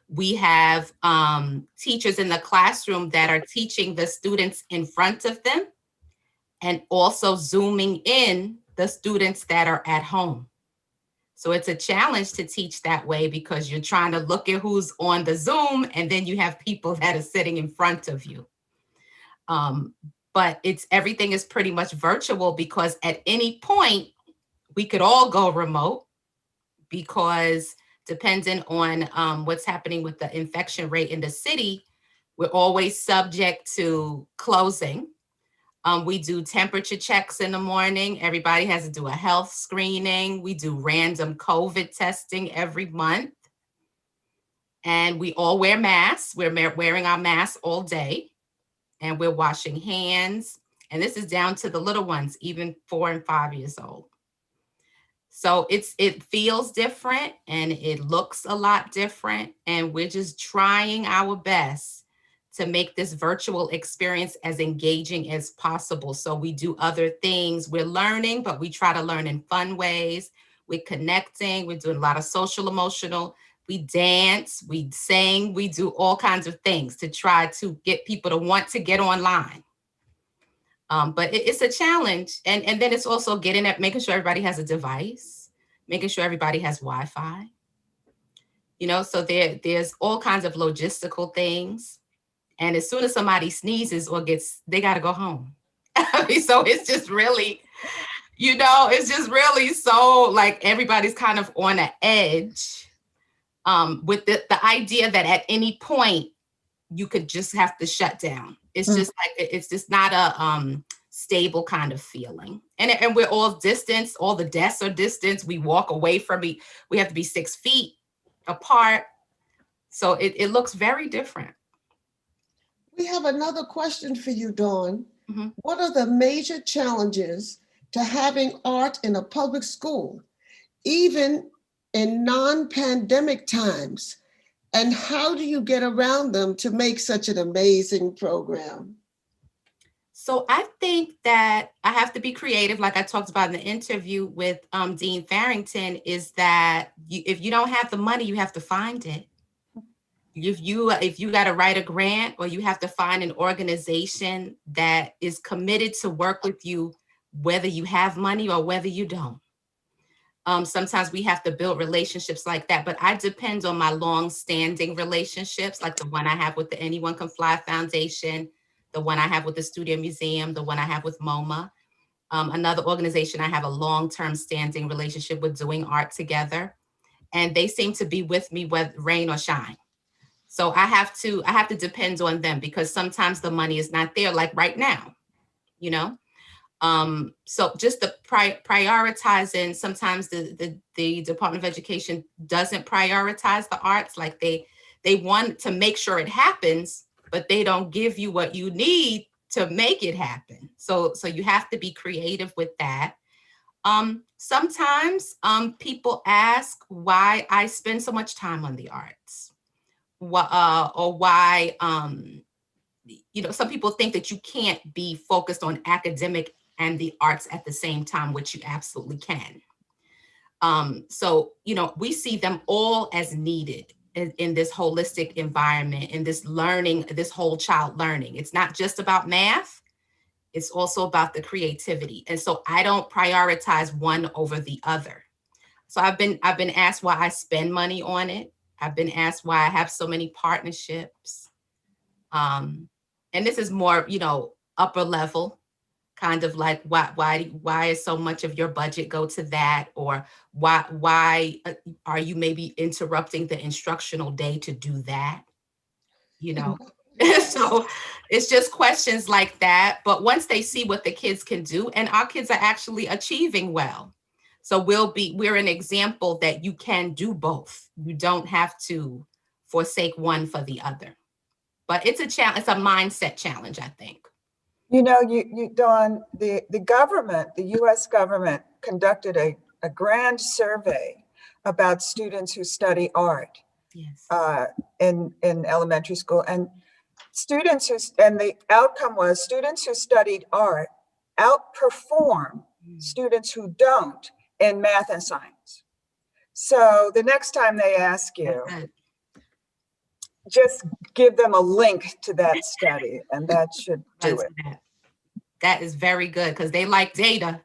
[SPEAKER 5] We have teachers in the classroom that are teaching the students in front of them and also zooming in the students that are at home. So it's a challenge to teach that way because you're trying to look at who's on the Zoom and then you have people that are sitting in front of you. But everything is pretty much virtual because at any point we could all go remote because depending on what's happening with the infection rate in the city, we're always subject to closing. We do temperature checks in the morning. Everybody has to do a health screening. We do random COVID testing every month. And we all wear masks. We're wearing our masks all day. And we're washing hands. And this is down to the little ones, even 4 and 5 years old. So it feels different and it looks a lot different. And we're just trying our best to make this virtual experience as engaging as possible. So we do other things. We're learning, but we try to learn in fun ways. We're connecting. We're doing a lot of social, emotional. We dance, we sing, we do all kinds of things to try to get people to want to get online. But it's a challenge. And then it's also making sure everybody has a device, making sure everybody has Wi-Fi. So there's all kinds of logistical things. And as soon as somebody sneezes or they got to go home. I mean, so it's just really, it's just really so like everybody's kind of on an edge with the idea that at any point you could just have to shut down. It's just like, it's just not a stable kind of feeling. And we're all distance, all the desks are distance. We walk away from it. We have to be 6 feet apart. So it looks very different.
[SPEAKER 3] We have another question for you, Dawn.
[SPEAKER 5] Mhm.
[SPEAKER 3] What are the major challenges to having art in a public school, even in non-pandemic times? And how do you get around them to make such an amazing program?
[SPEAKER 5] So I think that I have to be creative, like I talked about in the interview with Dean Farrington, is that if you don't have the money, you have to find it. If you got to write a grant, or you have to find an organization that is committed to work with you, whether you have money or whether you don't. Sometimes we have to build relationships like that, but I depend on my long-standing relationships, like the one I have with the Anyone Can Fly Foundation, the one I have with the Studio Museum, the one I have with MoMA. Another organization I have a long-term standing relationship with, Doing Art Together, and they seem to be with me whether rain or shine. So I have to depend on them, because sometimes the money is not there, like right now, So just the prioritizing, sometimes the Department of Education doesn't prioritize the arts. Like they want to make sure it happens, but they don't give you what you need to make it happen. So you have to be creative with that. Sometimes people ask why I spend so much time on the arts, or why, some people think that you can't be focused on academic and the arts at the same time, which you absolutely can. So we see them all as needed in this holistic environment, in this learning, this whole child learning. It's not just about math. It's also about the creativity. And so I don't prioritize one over the other. So I've been asked why I spend money on it. I've been asked why I have so many partnerships. And this is more, upper level, kind of like why is so much of your budget go to that? Or why are you maybe interrupting the instructional day to do that? So it's just questions like that. But once they see what the kids can do, and our kids are actually achieving well. So we're an example that you can do both. You don't have to forsake one for the other. But it's a challenge, it's a mindset challenge, I think.
[SPEAKER 4] Dawn, the government, the US government conducted a grand survey about students who study art.
[SPEAKER 5] Yes.
[SPEAKER 4] In elementary school, and the outcome was students who studied art outperform students who don't in math and science. So the next time they ask you, just give them a link to that study, and that should do it.
[SPEAKER 5] That is very good, because they like data.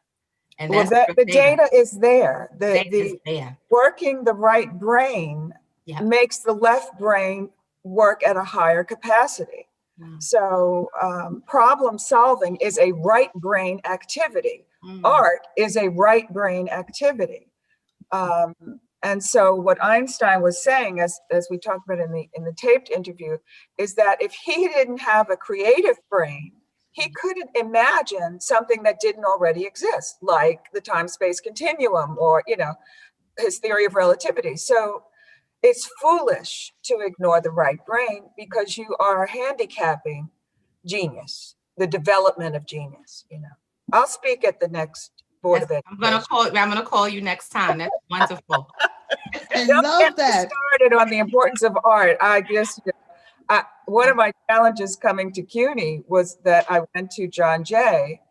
[SPEAKER 5] And
[SPEAKER 4] the data is there.
[SPEAKER 5] Is there.
[SPEAKER 4] Working the right brain makes the left brain work at a higher capacity. So problem solving is a right brain activity. Art is a right brain activity. And so what Einstein was saying, as we talked about in the taped interview, is that if he didn't have a creative brain, he couldn't imagine something that didn't already exist, like the time-space continuum, or his theory of relativity. So it's foolish to ignore the right brain, because you are handicapping genius, the development of genius. I'll speak at the next Board of Education.
[SPEAKER 5] I'm gonna call you next time. That's wonderful.
[SPEAKER 3] I love that.
[SPEAKER 4] Started on the importance of art. One of my challenges coming to CUNY was that I went to John Jay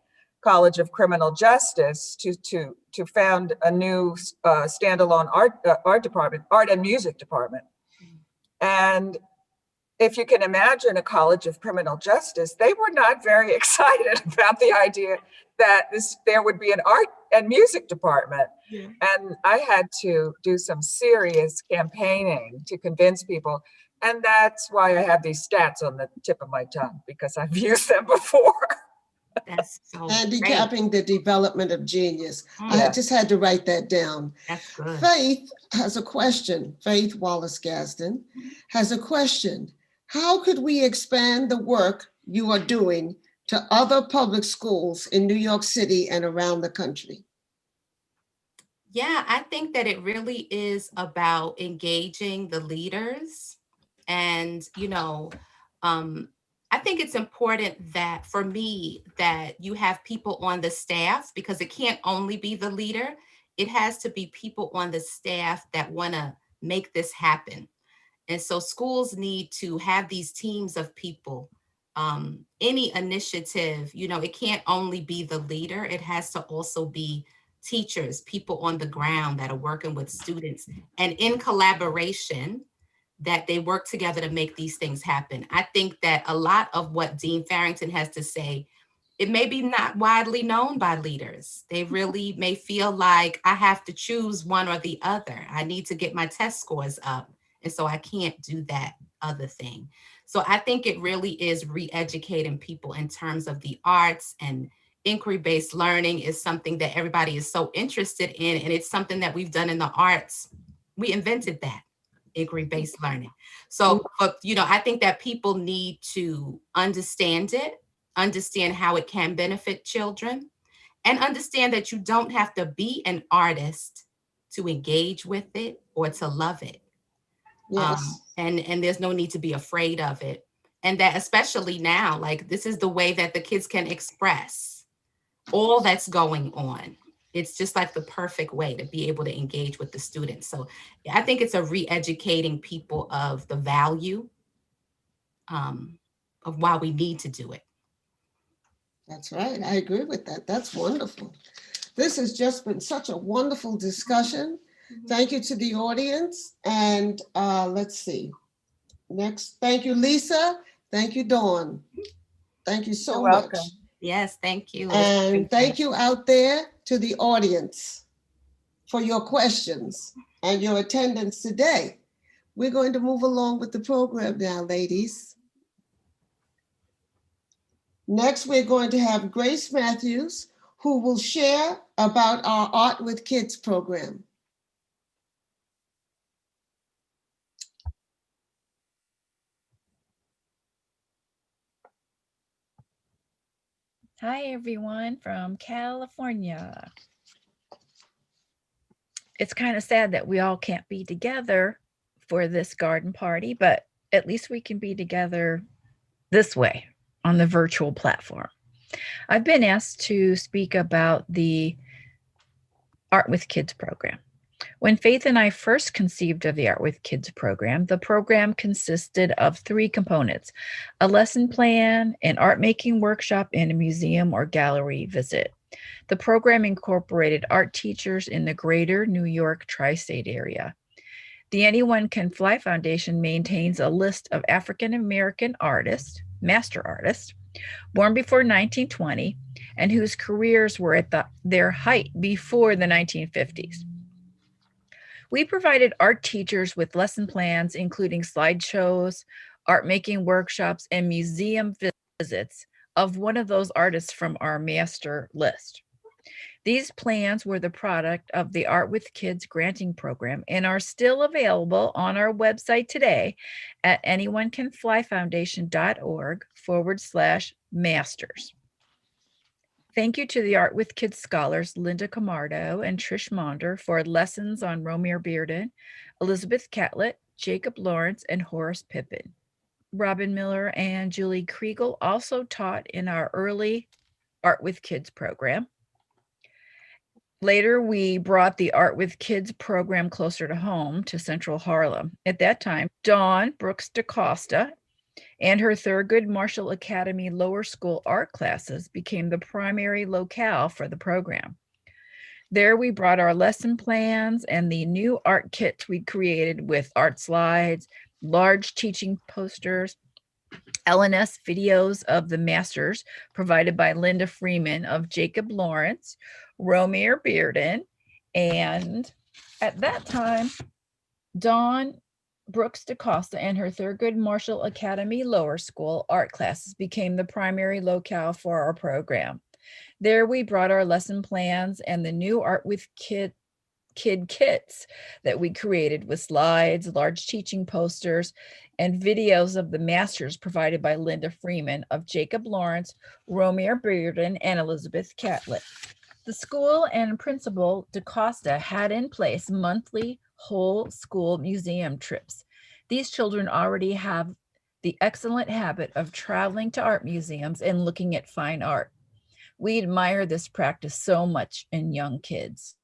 [SPEAKER 4] College of Criminal Justice to found a new standalone art department, art and music department. And if you can imagine a college of criminal justice, they were not very excited about the idea that there would be an art and music department.
[SPEAKER 3] Yeah.
[SPEAKER 4] And I had to do some serious campaigning to convince people. And that's why I have these stats on the tip of my tongue, because I've used them before.
[SPEAKER 2] That's so great.
[SPEAKER 3] Handicapping the development of genius. I
[SPEAKER 4] Yeah.
[SPEAKER 3] just had to write that down.
[SPEAKER 2] That's good.
[SPEAKER 3] Faith has a question. Faith Wallace Gaston has a question. How could we expand the work you are doing to other public schools in New York City and around the country?
[SPEAKER 5] Yeah, I think that it really is about engaging the leaders. And, I think it's important that for me, that you have people on the staff, because it can't only be the leader. It has to be people on the staff that want to make this happen. And so schools need to have these teams of people. Any initiative, it can't only be the leader. It has to also be teachers, people on the ground that are working with students, and in collaboration, that they work together to make these things happen. I think that a lot of what Dean Farrington has to say, it may be not widely known by leaders. They really may feel like I have to choose one or the other. I need to get my test scores up, and so I can't do that other thing. So I think it really is re-educating people in terms of the arts, and inquiry-based learning is something that everybody is so interested in. And it's something that we've done in the arts. We invented that, inquiry-based learning. So, I think that people need to understand it, understand how it can benefit children, and understand that you don't have to be an artist to engage with it or to love it.
[SPEAKER 3] Yes.
[SPEAKER 5] And there's no need to be afraid of it. And that especially now, like, this is the way that the kids can express all that's going on. It's just like the perfect way to be able to engage with the students. So I think it's a re-educating people of the value of why we need to do it.
[SPEAKER 3] That's right. I agree with that. That's wonderful. This has just been such a wonderful discussion. Thank you to the audience. And let's see. Next, thank you, Lisa. Thank you, Dawn. Thank you so
[SPEAKER 4] You're
[SPEAKER 3] much.
[SPEAKER 4] welcome.
[SPEAKER 5] Yes, thank you.
[SPEAKER 3] And thank you out there to the audience for your questions and your attendance today. We're going to move along with the program now, ladies. Next, we're going to have Grace Matthews, who will share about our Art with Kids program.
[SPEAKER 6] Hi, everyone from California. It's kind of sad that we all can't be together for this garden party, but at least we can be together this way on the virtual platform. I've been asked to speak about the Art with Kids program. When Faith and I first conceived of the Art with Kids program, the program consisted of 3 components: a lesson plan, an art making workshop, and a museum or gallery visit. The program incorporated art teachers in the greater New York tri-state area. The Anyone Can Fly Foundation maintains a list of African American artists, master artists, born before 1920 and whose careers were at their height before the 1950s. We provided art teachers with lesson plans, including slideshows, art making workshops, and museum visits of one of those artists from our master list. These plans were the product of the Art with Kids granting program and are still available on our website today at anyonecanflyfoundation.org/masters. Thank you to the Art with Kids scholars Linda Camardo and Trish Maunder for lessons on Romare Bearden, Elizabeth Catlett, Jacob Lawrence, and Horace Pippin. Robin Miller and Julie Kriegel also taught in our early Art with Kids program. Later, we brought the Art with Kids program closer to home to Central Harlem. At that time, Dawn Brooks-DeCosta and her Thurgood Marshall Academy lower school art classes became the primary locale for the program. There we brought our lesson plans and the new art kits we created with art slides, large teaching posters, LNS videos of the masters provided by Linda Freeman of Jacob Lawrence, Romare Bearden, and at that time, Dawn Brooks-DeCosta and her Thurgood Marshall Academy Lower School art classes became the primary locale for our program. There we brought our lesson plans and the new Art with Kid kits that we created with slides, large teaching posters, and videos of the masters provided by Linda Freeman of Jacob Lawrence, Romare Bearden, and Elizabeth Catlett. The school and Principal DeCosta had in place monthly whole school museum trips. These children already have the excellent habit of traveling to art museums and looking at fine art. We admire this practice so much in young kids.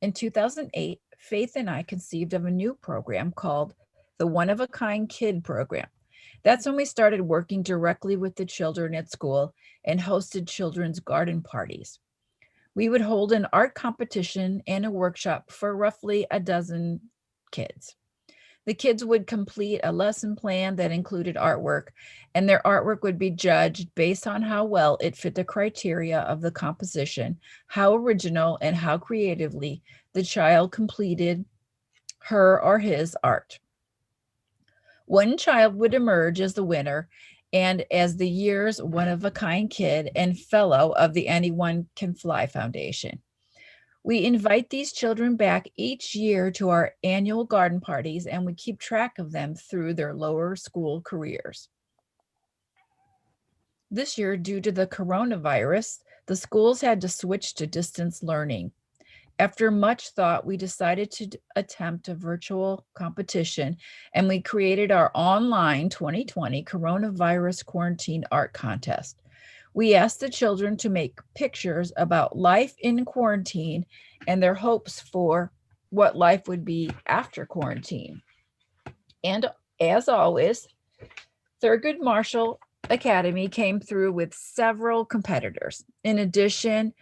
[SPEAKER 6] In 2008, Faith and I conceived of a new program called the One of a Kind Kid Program. That's when we started working directly with the children at school and hosted children's garden parties. We would hold an art competition and a workshop for roughly a dozen kids. The kids would complete a lesson plan that included artwork, and their artwork would be judged based on how well it fit the criteria of the composition, how original and how creatively the child completed her or his art. One child would emerge as the winner and as the year's one-of-a-kind kid and fellow of the Anyone Can Fly Foundation. We invite these children back each year to our annual garden parties, and we keep track of them through their lower school careers. This year, due to the coronavirus, the schools had to switch to distance learning. After much thought, we decided to attempt a virtual competition, and we created our online 2020 coronavirus quarantine art contest. We asked the children to make pictures about life in quarantine and their hopes for what life would be after quarantine. And as always, Thurgood Marshall Academy came through with several competitors. In addition,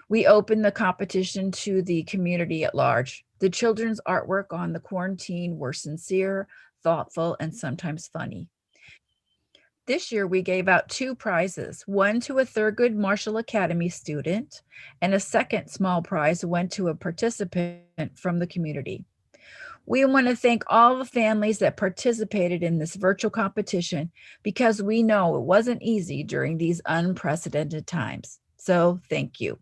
[SPEAKER 6] we opened the competition to the community at large. The children's artwork on the quarantine were sincere, thoughtful, and sometimes funny. This year, we gave out 2 prizes, one to a Thurgood Marshall Academy student, and a second small prize went to a participant from the community. We want to thank all the families that participated in this virtual competition because we know it wasn't easy during these unprecedented times. So thank you.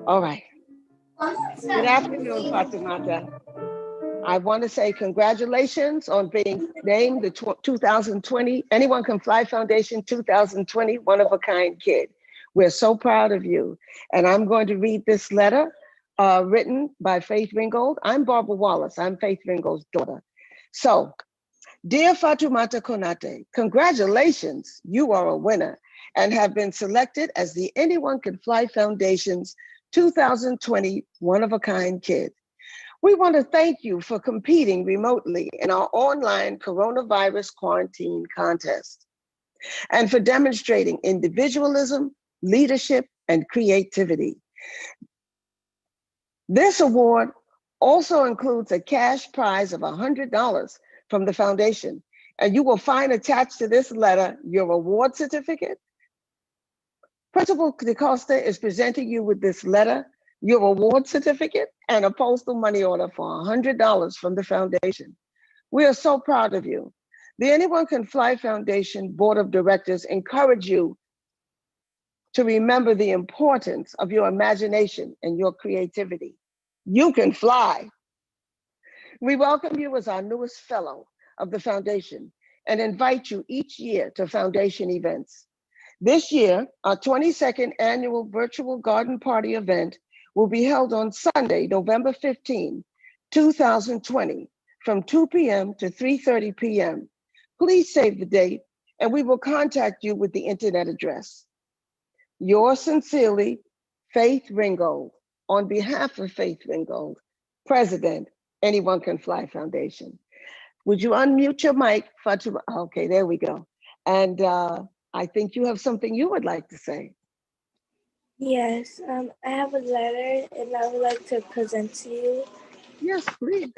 [SPEAKER 3] All right. Good afternoon, Fatimata. I want to say congratulations on being named the 2020 Anyone Can Fly Foundation 2020 One of a Kind Kid. We're so proud of you. And I'm going to read this letter written by Faith Ringgold. I'm Barbara Wallace. I'm Faith Ringgold's daughter. So, dear Fatimata Konate, congratulations. You are a winner and have been selected as the Anyone Can Fly Foundation's 2020 One of a Kind Kid. We want to thank you for competing remotely in our online coronavirus quarantine contest and for demonstrating individualism, leadership, and creativity. This award also includes a cash prize of $100 from the foundation, and you will find attached to this letter your award certificate. Principal DeCosta is presenting you with this letter, your award certificate, and a postal money order for $100 from the foundation. We are so proud of you. The Anyone Can Fly Foundation Board of Directors encourage you to remember the importance of your imagination and your creativity. You can fly. We welcome you as our newest fellow of the foundation and invite you each year to foundation events. This year, our 22nd annual virtual garden party event will be held on Sunday, November 15, 2020, from 2 p.m. to 3:30 p.m. Please save the date and we will contact you with the internet address. Yours sincerely, Faith Ringgold. On behalf of Faith Ringgold, President, Anyone Can Fly Foundation. Would you unmute your mic, Fatima? Okay, there we go. And I think you have something you would like to say.
[SPEAKER 7] Yes, I have a letter and I would like to present to you.
[SPEAKER 3] Yes, please.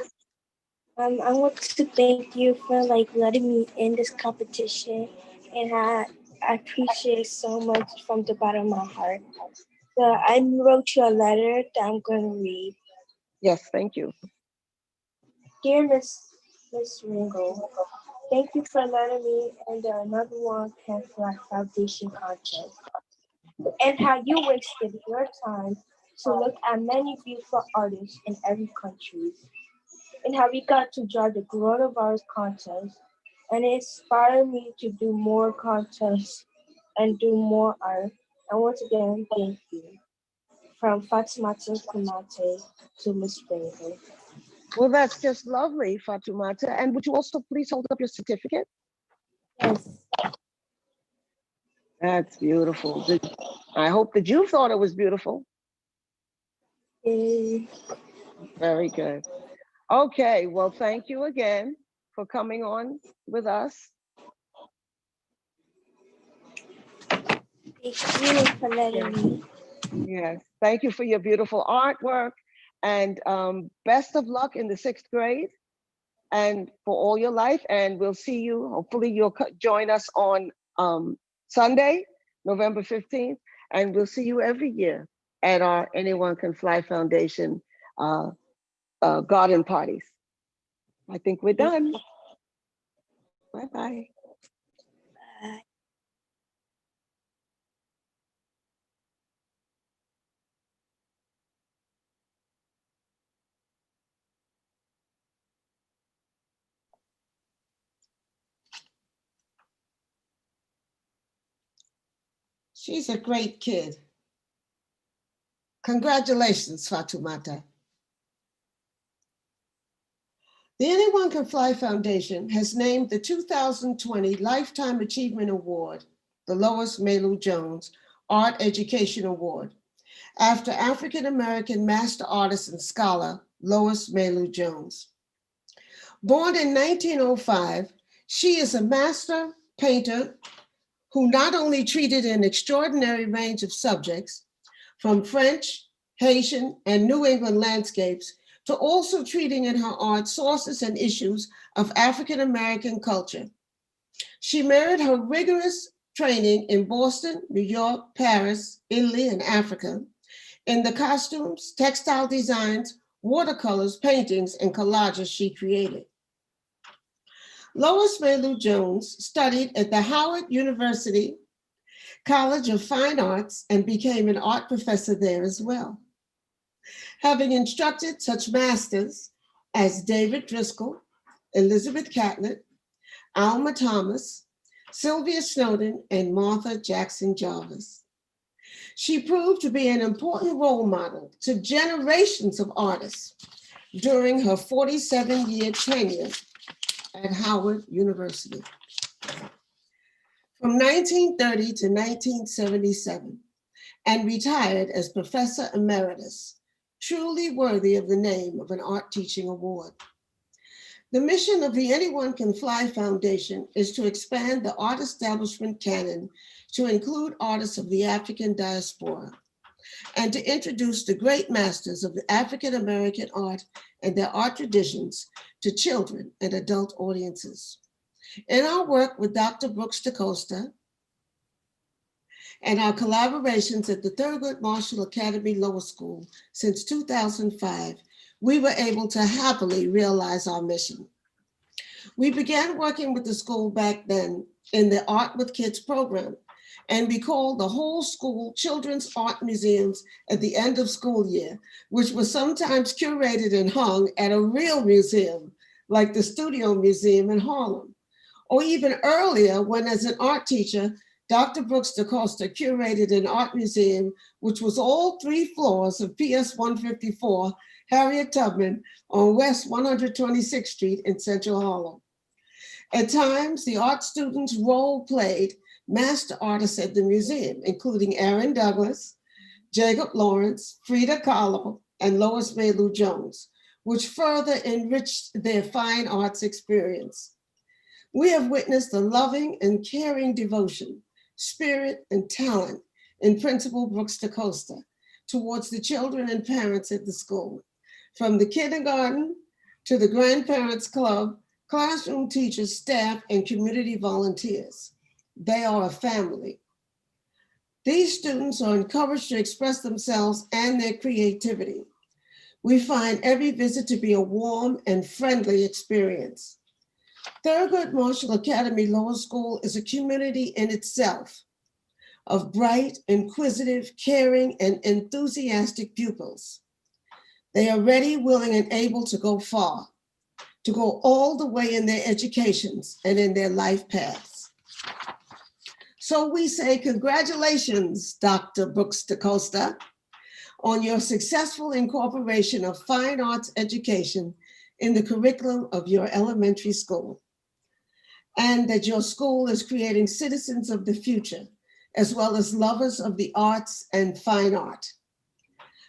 [SPEAKER 7] I want to thank you for letting me in this competition, and I appreciate so much from the bottom of my heart. So I wrote you a letter that I'm going to read.
[SPEAKER 3] Yes, thank you.
[SPEAKER 7] Dear Miss Ringgold, thank you for letting me in the Another One Can Fly Foundation contest, and how you wasted your time to look at many beautiful artists in every country, and how we got to drive the coronavirus contest, and it inspired me to do more contests and do more art. And once again, thank you. From Fatimata Konate to Miss Ringgold.
[SPEAKER 3] Well, that's just lovely, Fatimata. And would you also please hold up your certificate?
[SPEAKER 7] Yes.
[SPEAKER 3] That's beautiful. I hope that you thought it was beautiful. Very good. Okay, well, thank you again for coming on with us.
[SPEAKER 7] Thank you for letting me.
[SPEAKER 3] Yes, thank you for your beautiful artwork, and best of luck in the 6th grade and for all your life. And we'll see you, hopefully you'll join us on Sunday, November 15th, and we'll see you every year at our Anyone Can Fly Foundation garden parties. I think we're done. Bye-bye.
[SPEAKER 7] Bye.
[SPEAKER 3] She's a great kid. Congratulations, Fatimata. The Anyone Can Fly Foundation has named the 2020 Lifetime Achievement Award, the Lois Mailou Jones Art Education Award, after African-American master artist and scholar, Lois Mailou Jones. Born in 1905, she is a master painter who not only treated an extraordinary range of subjects, from French, Haitian, and New England landscapes, to also treating in her art sources and issues of African-American culture. She married her rigorous training in Boston, New York, Paris, Italy, and Africa, in the costumes, textile designs, watercolors, paintings, and collages she created. Lois Mailou Jones studied at the Howard University. College of Fine Arts and became an art professor there as well, having instructed such masters as David Driscoll, Elizabeth Catlett, Alma Thomas, Sylvia Snowden, and Martha Jackson Jarvis. She proved to be an important role model to generations of artists during her 47-year tenure at Howard University. From 1930 to 1977, and retired as Professor Emeritus, truly worthy of the name of an art teaching award. The mission of the Anyone Can Fly Foundation is to expand the art establishment canon to include artists of the African diaspora and to introduce the great masters of the African American art and their art traditions to children and adult audiences. In our work with Dr. Brooks-DeCosta and our collaborations at the Thurgood Marshall Academy Lower School since 2005, we were able to happily realize our mission. We began working with the school back then in the Art with Kids program, and we called the whole school children's art museums at the end of school year, which was sometimes curated and hung at a real museum, like the Studio Museum in Harlem. Or even earlier, when as an art teacher, Dr. Brooks-DeCosta curated an art museum, which was all 3 floors of PS 154 Harriet Tubman on West 126th Street in Central Harlem. At times, the art students role-played master artists at the museum, including Aaron Douglas, Jacob Lawrence, Frida Kahlo, and Lois Mailou Jones, which further enriched their fine arts experience. We have witnessed the loving and caring devotion, spirit, and talent in Principal Brooks-DeCosta towards the children and parents at the school. From the kindergarten to the grandparents club, classroom teachers, staff, and community volunteers. They are a family. These students are encouraged to express themselves and their creativity. We find every visit to be a warm and friendly experience. Thurgood Marshall Academy Lower School is a community in itself of bright, inquisitive, caring, and enthusiastic pupils. They are ready, willing, and able to go far, to go all the way in their educations and in their life paths. So we say, congratulations, Dr. Brooks-DeCosta, on your successful incorporation of fine arts education in the curriculum of your elementary school, and that your school is creating citizens of the future, as well as lovers of the arts and fine art.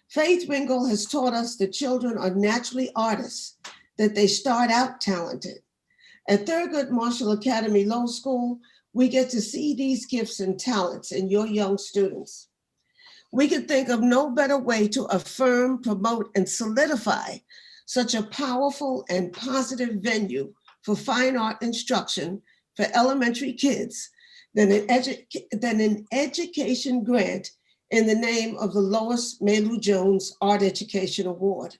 [SPEAKER 3] Faith Ringgold has taught us that children are naturally artists, that they start out talented. At Thurgood Marshall Academy Low School, we get to see these gifts and talents in your young students. We could think of no better way to affirm, promote, and solidify such a powerful and positive venue for fine art instruction for elementary kids than an education grant in the name of the Lois Mailou Jones Art Education Award.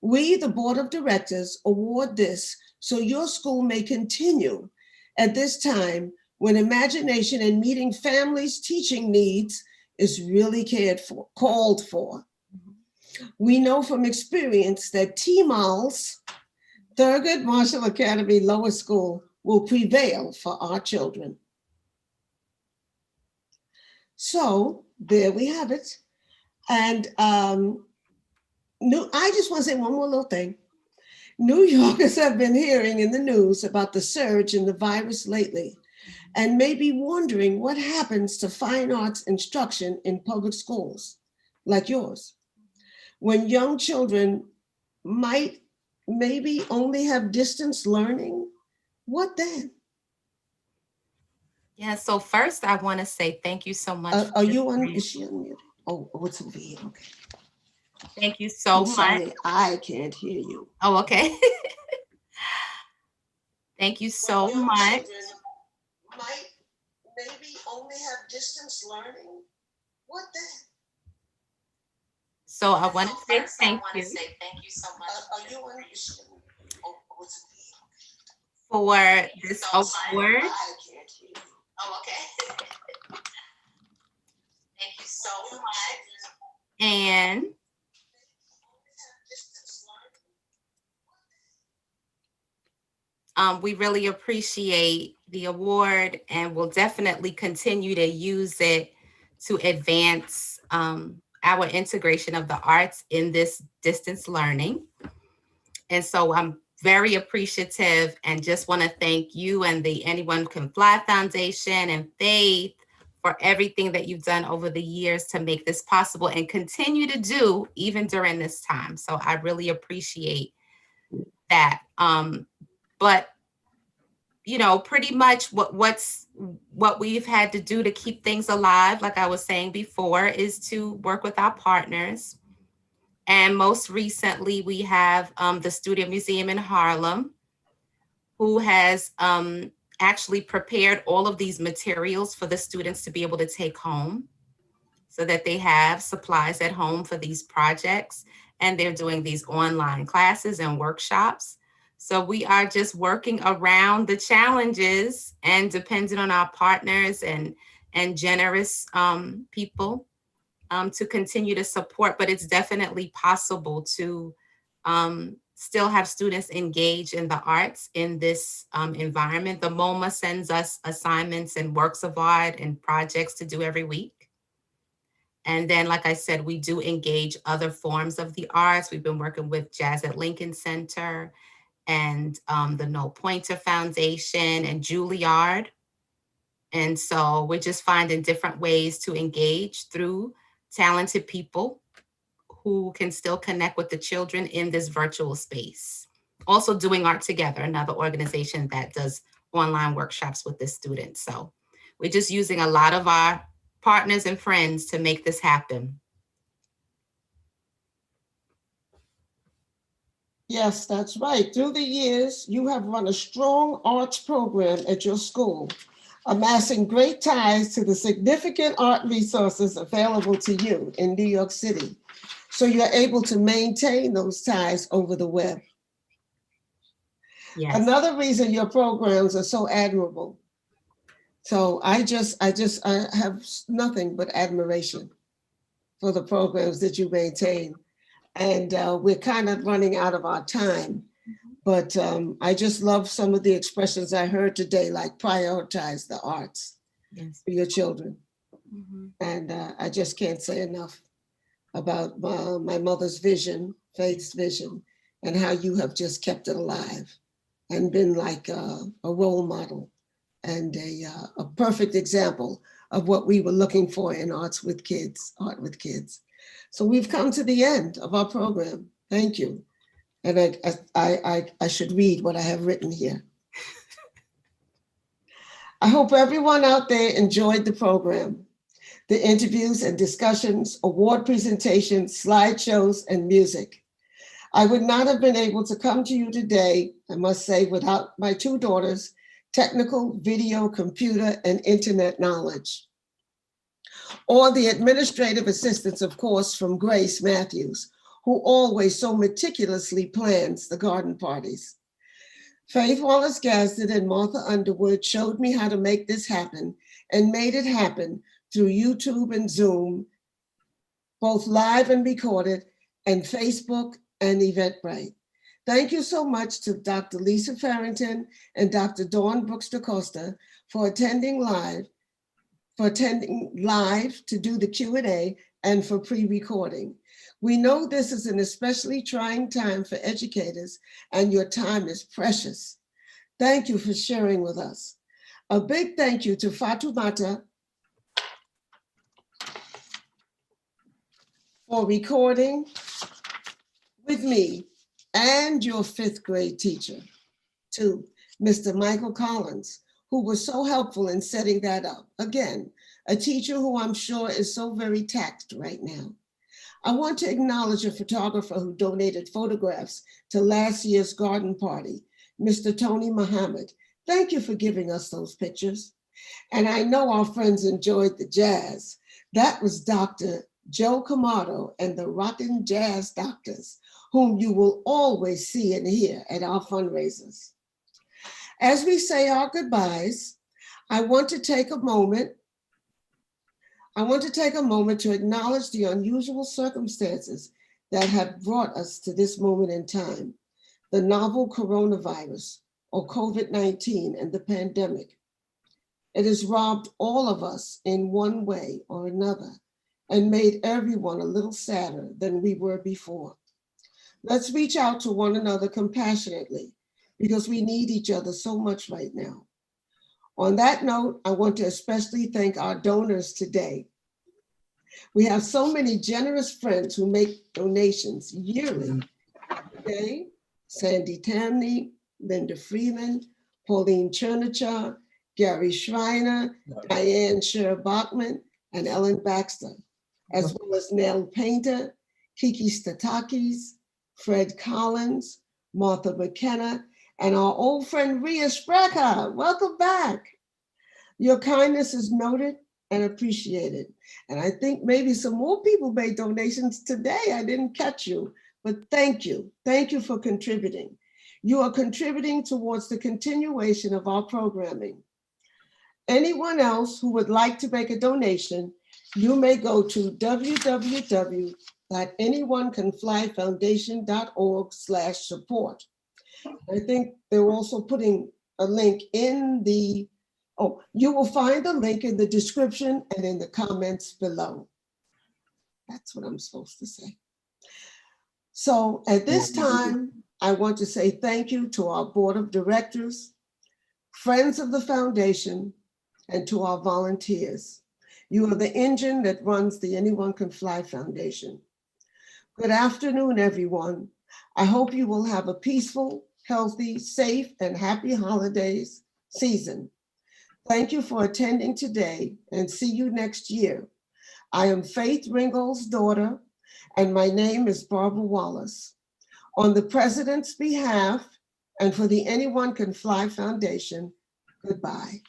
[SPEAKER 3] We, the Board of Directors, award this so your school may continue at this time when imagination and meeting families' teaching needs is really called for. We know from experience that TMALS, Thurgood Marshall Academy Lower School, will prevail for our children. So there we have it. And I just want to say one more little thing. New Yorkers have been hearing in the news about the surge in the virus lately and may be wondering what happens to fine arts instruction in public schools like yours, when young children might maybe only have distance learning. What then?
[SPEAKER 8] Yeah, so first I want to say thank you so much.
[SPEAKER 3] Are you on? Is she unmuted? Oh, what's over here? Okay.
[SPEAKER 8] Thank you so
[SPEAKER 3] I'm sorry,
[SPEAKER 8] much.
[SPEAKER 3] I can't hear you.
[SPEAKER 8] Oh, okay. Thank you so much.
[SPEAKER 3] Might maybe only have distance learning. What then?
[SPEAKER 8] So I want to say thank you
[SPEAKER 3] so much. Are you on? Oh, what's
[SPEAKER 8] for this award.
[SPEAKER 3] I can't hear you.
[SPEAKER 8] Oh, okay. And we really appreciate the award and will definitely continue to use it to advance our integration of the arts in this distance learning. And so I'm very appreciative and just want to thank you and the Anyone Can Fly Foundation and Faith for everything that you've done over the years to make this possible and continue to do even during this time. So I really appreciate that. But you know, pretty much what we've had to do to keep things alive, like I was saying before, is to work with our partners. And most recently, we have the Studio Museum in Harlem, who has actually prepared all of these materials for the students to be able to take home so that they have supplies at home for these projects. And they're doing these online classes and workshops. So we are just working around the challenges and depending on our partners and generous people to continue to support, but it's definitely possible to still have students engage in the arts in this environment. The MoMA sends us assignments and works of art and projects to do every week. And then, like I said, we do engage other forms of the arts. We've been working with Jazz at Lincoln Center and the No Pointer Foundation and Juilliard. And so we're just finding different ways to engage through talented people who can still connect with the children in this virtual space. Also Doing Art Together, another organization that does online workshops with the students. So we're just using a lot of our partners and friends to make this happen.
[SPEAKER 3] Yes, that's right. Through the years, you have run a strong arts program at your school, amassing great ties to the significant art resources available to you in New York City. So you're able to maintain those ties over the web.
[SPEAKER 8] Yes.
[SPEAKER 3] Another reason your programs are so admirable. So I have nothing but admiration for the programs that you maintain. And we're kind of running out of our time, but I just love some of the expressions I heard today, like prioritize the arts for your children. And I just can't say enough about my mother's vision, Faith's vision, and how you have just kept it alive and been like a role model and a perfect example of what we were looking for in art with kids. So we've come to the end of our program. Thank you. And I should read what I have written here. I hope everyone out there enjoyed the program, the interviews and discussions, award presentations, slideshows, and music. I would not have been able to come to you today, I must say, without my two daughters' technical, video, computer, and internet knowledge. Or the administrative assistance, of course, from Grace Matthews, who always so meticulously plans the garden parties. Faith Wallace Gadsden and Martha Underwood showed me how to make this happen and made it happen through YouTube and Zoom, both live and recorded, and Facebook and Eventbrite. Thank you so much to Dr. Lisa Farrington and Dr. Dawn Brooks-DeCosta for attending live to do the Q&A and for pre-recording. We know this is an especially trying time for educators and your time is precious. Thank you for sharing with us. A big thank you to Fatoumata for recording with me and your 5th grade teacher, to Mr. Michael Collins, who was so helpful in setting that up. Again, a teacher who I'm sure is so very taxed right now. I want to acknowledge a photographer who donated photographs to last year's garden party, Mr. Tony Muhammad. Thank you for giving us those pictures. And I know our friends enjoyed the jazz. That was Dr. Joe Camardo and the Rockin' Jazz Doctors, whom you will always see and hear at our fundraisers. As we say our goodbyes, I want to take a moment. I want to take a moment to acknowledge the unusual circumstances that have brought us to this moment in time, the novel coronavirus or COVID-19 and the pandemic. It has robbed all of us in one way or another and made everyone a little sadder than we were before. Let's reach out to one another compassionately because we need each other so much right now. On that note, I want to especially thank our donors today. We have so many generous friends who make donations yearly. Today, Sandy Tamney, Linda Freeman, Pauline Chernichar, Gary Schreiner, Diane Sher-Bachman, and Ellen Baxter, as well as Nell Painter, Kiki Statakis, Fred Collins, Martha McKenna, and our old friend Ria Sprecher. Welcome back. Your kindness is noted and appreciated. And I think maybe some more people made donations today. I didn't catch you, but thank you. Thank you for contributing. You are contributing towards the continuation of our programming. Anyone else who would like to make a donation, you may go to www.anyonecanflyfoundation.org/support. I think they're also putting a link in the, you will find the link in the description and in the comments below. That's what I'm supposed to say. So at this time, I want to say thank you to our board of directors, friends of the foundation, and to our volunteers. You are the engine that runs the Anyone Can Fly Foundation. Good afternoon, everyone. I hope you will have a peaceful, healthy, safe, and happy holidays season. Thank you for attending today and see you next year. I am Faith Ringgold's daughter, and my name is Barbara Wallace. On the President's behalf and for the Anyone Can Fly Foundation, goodbye.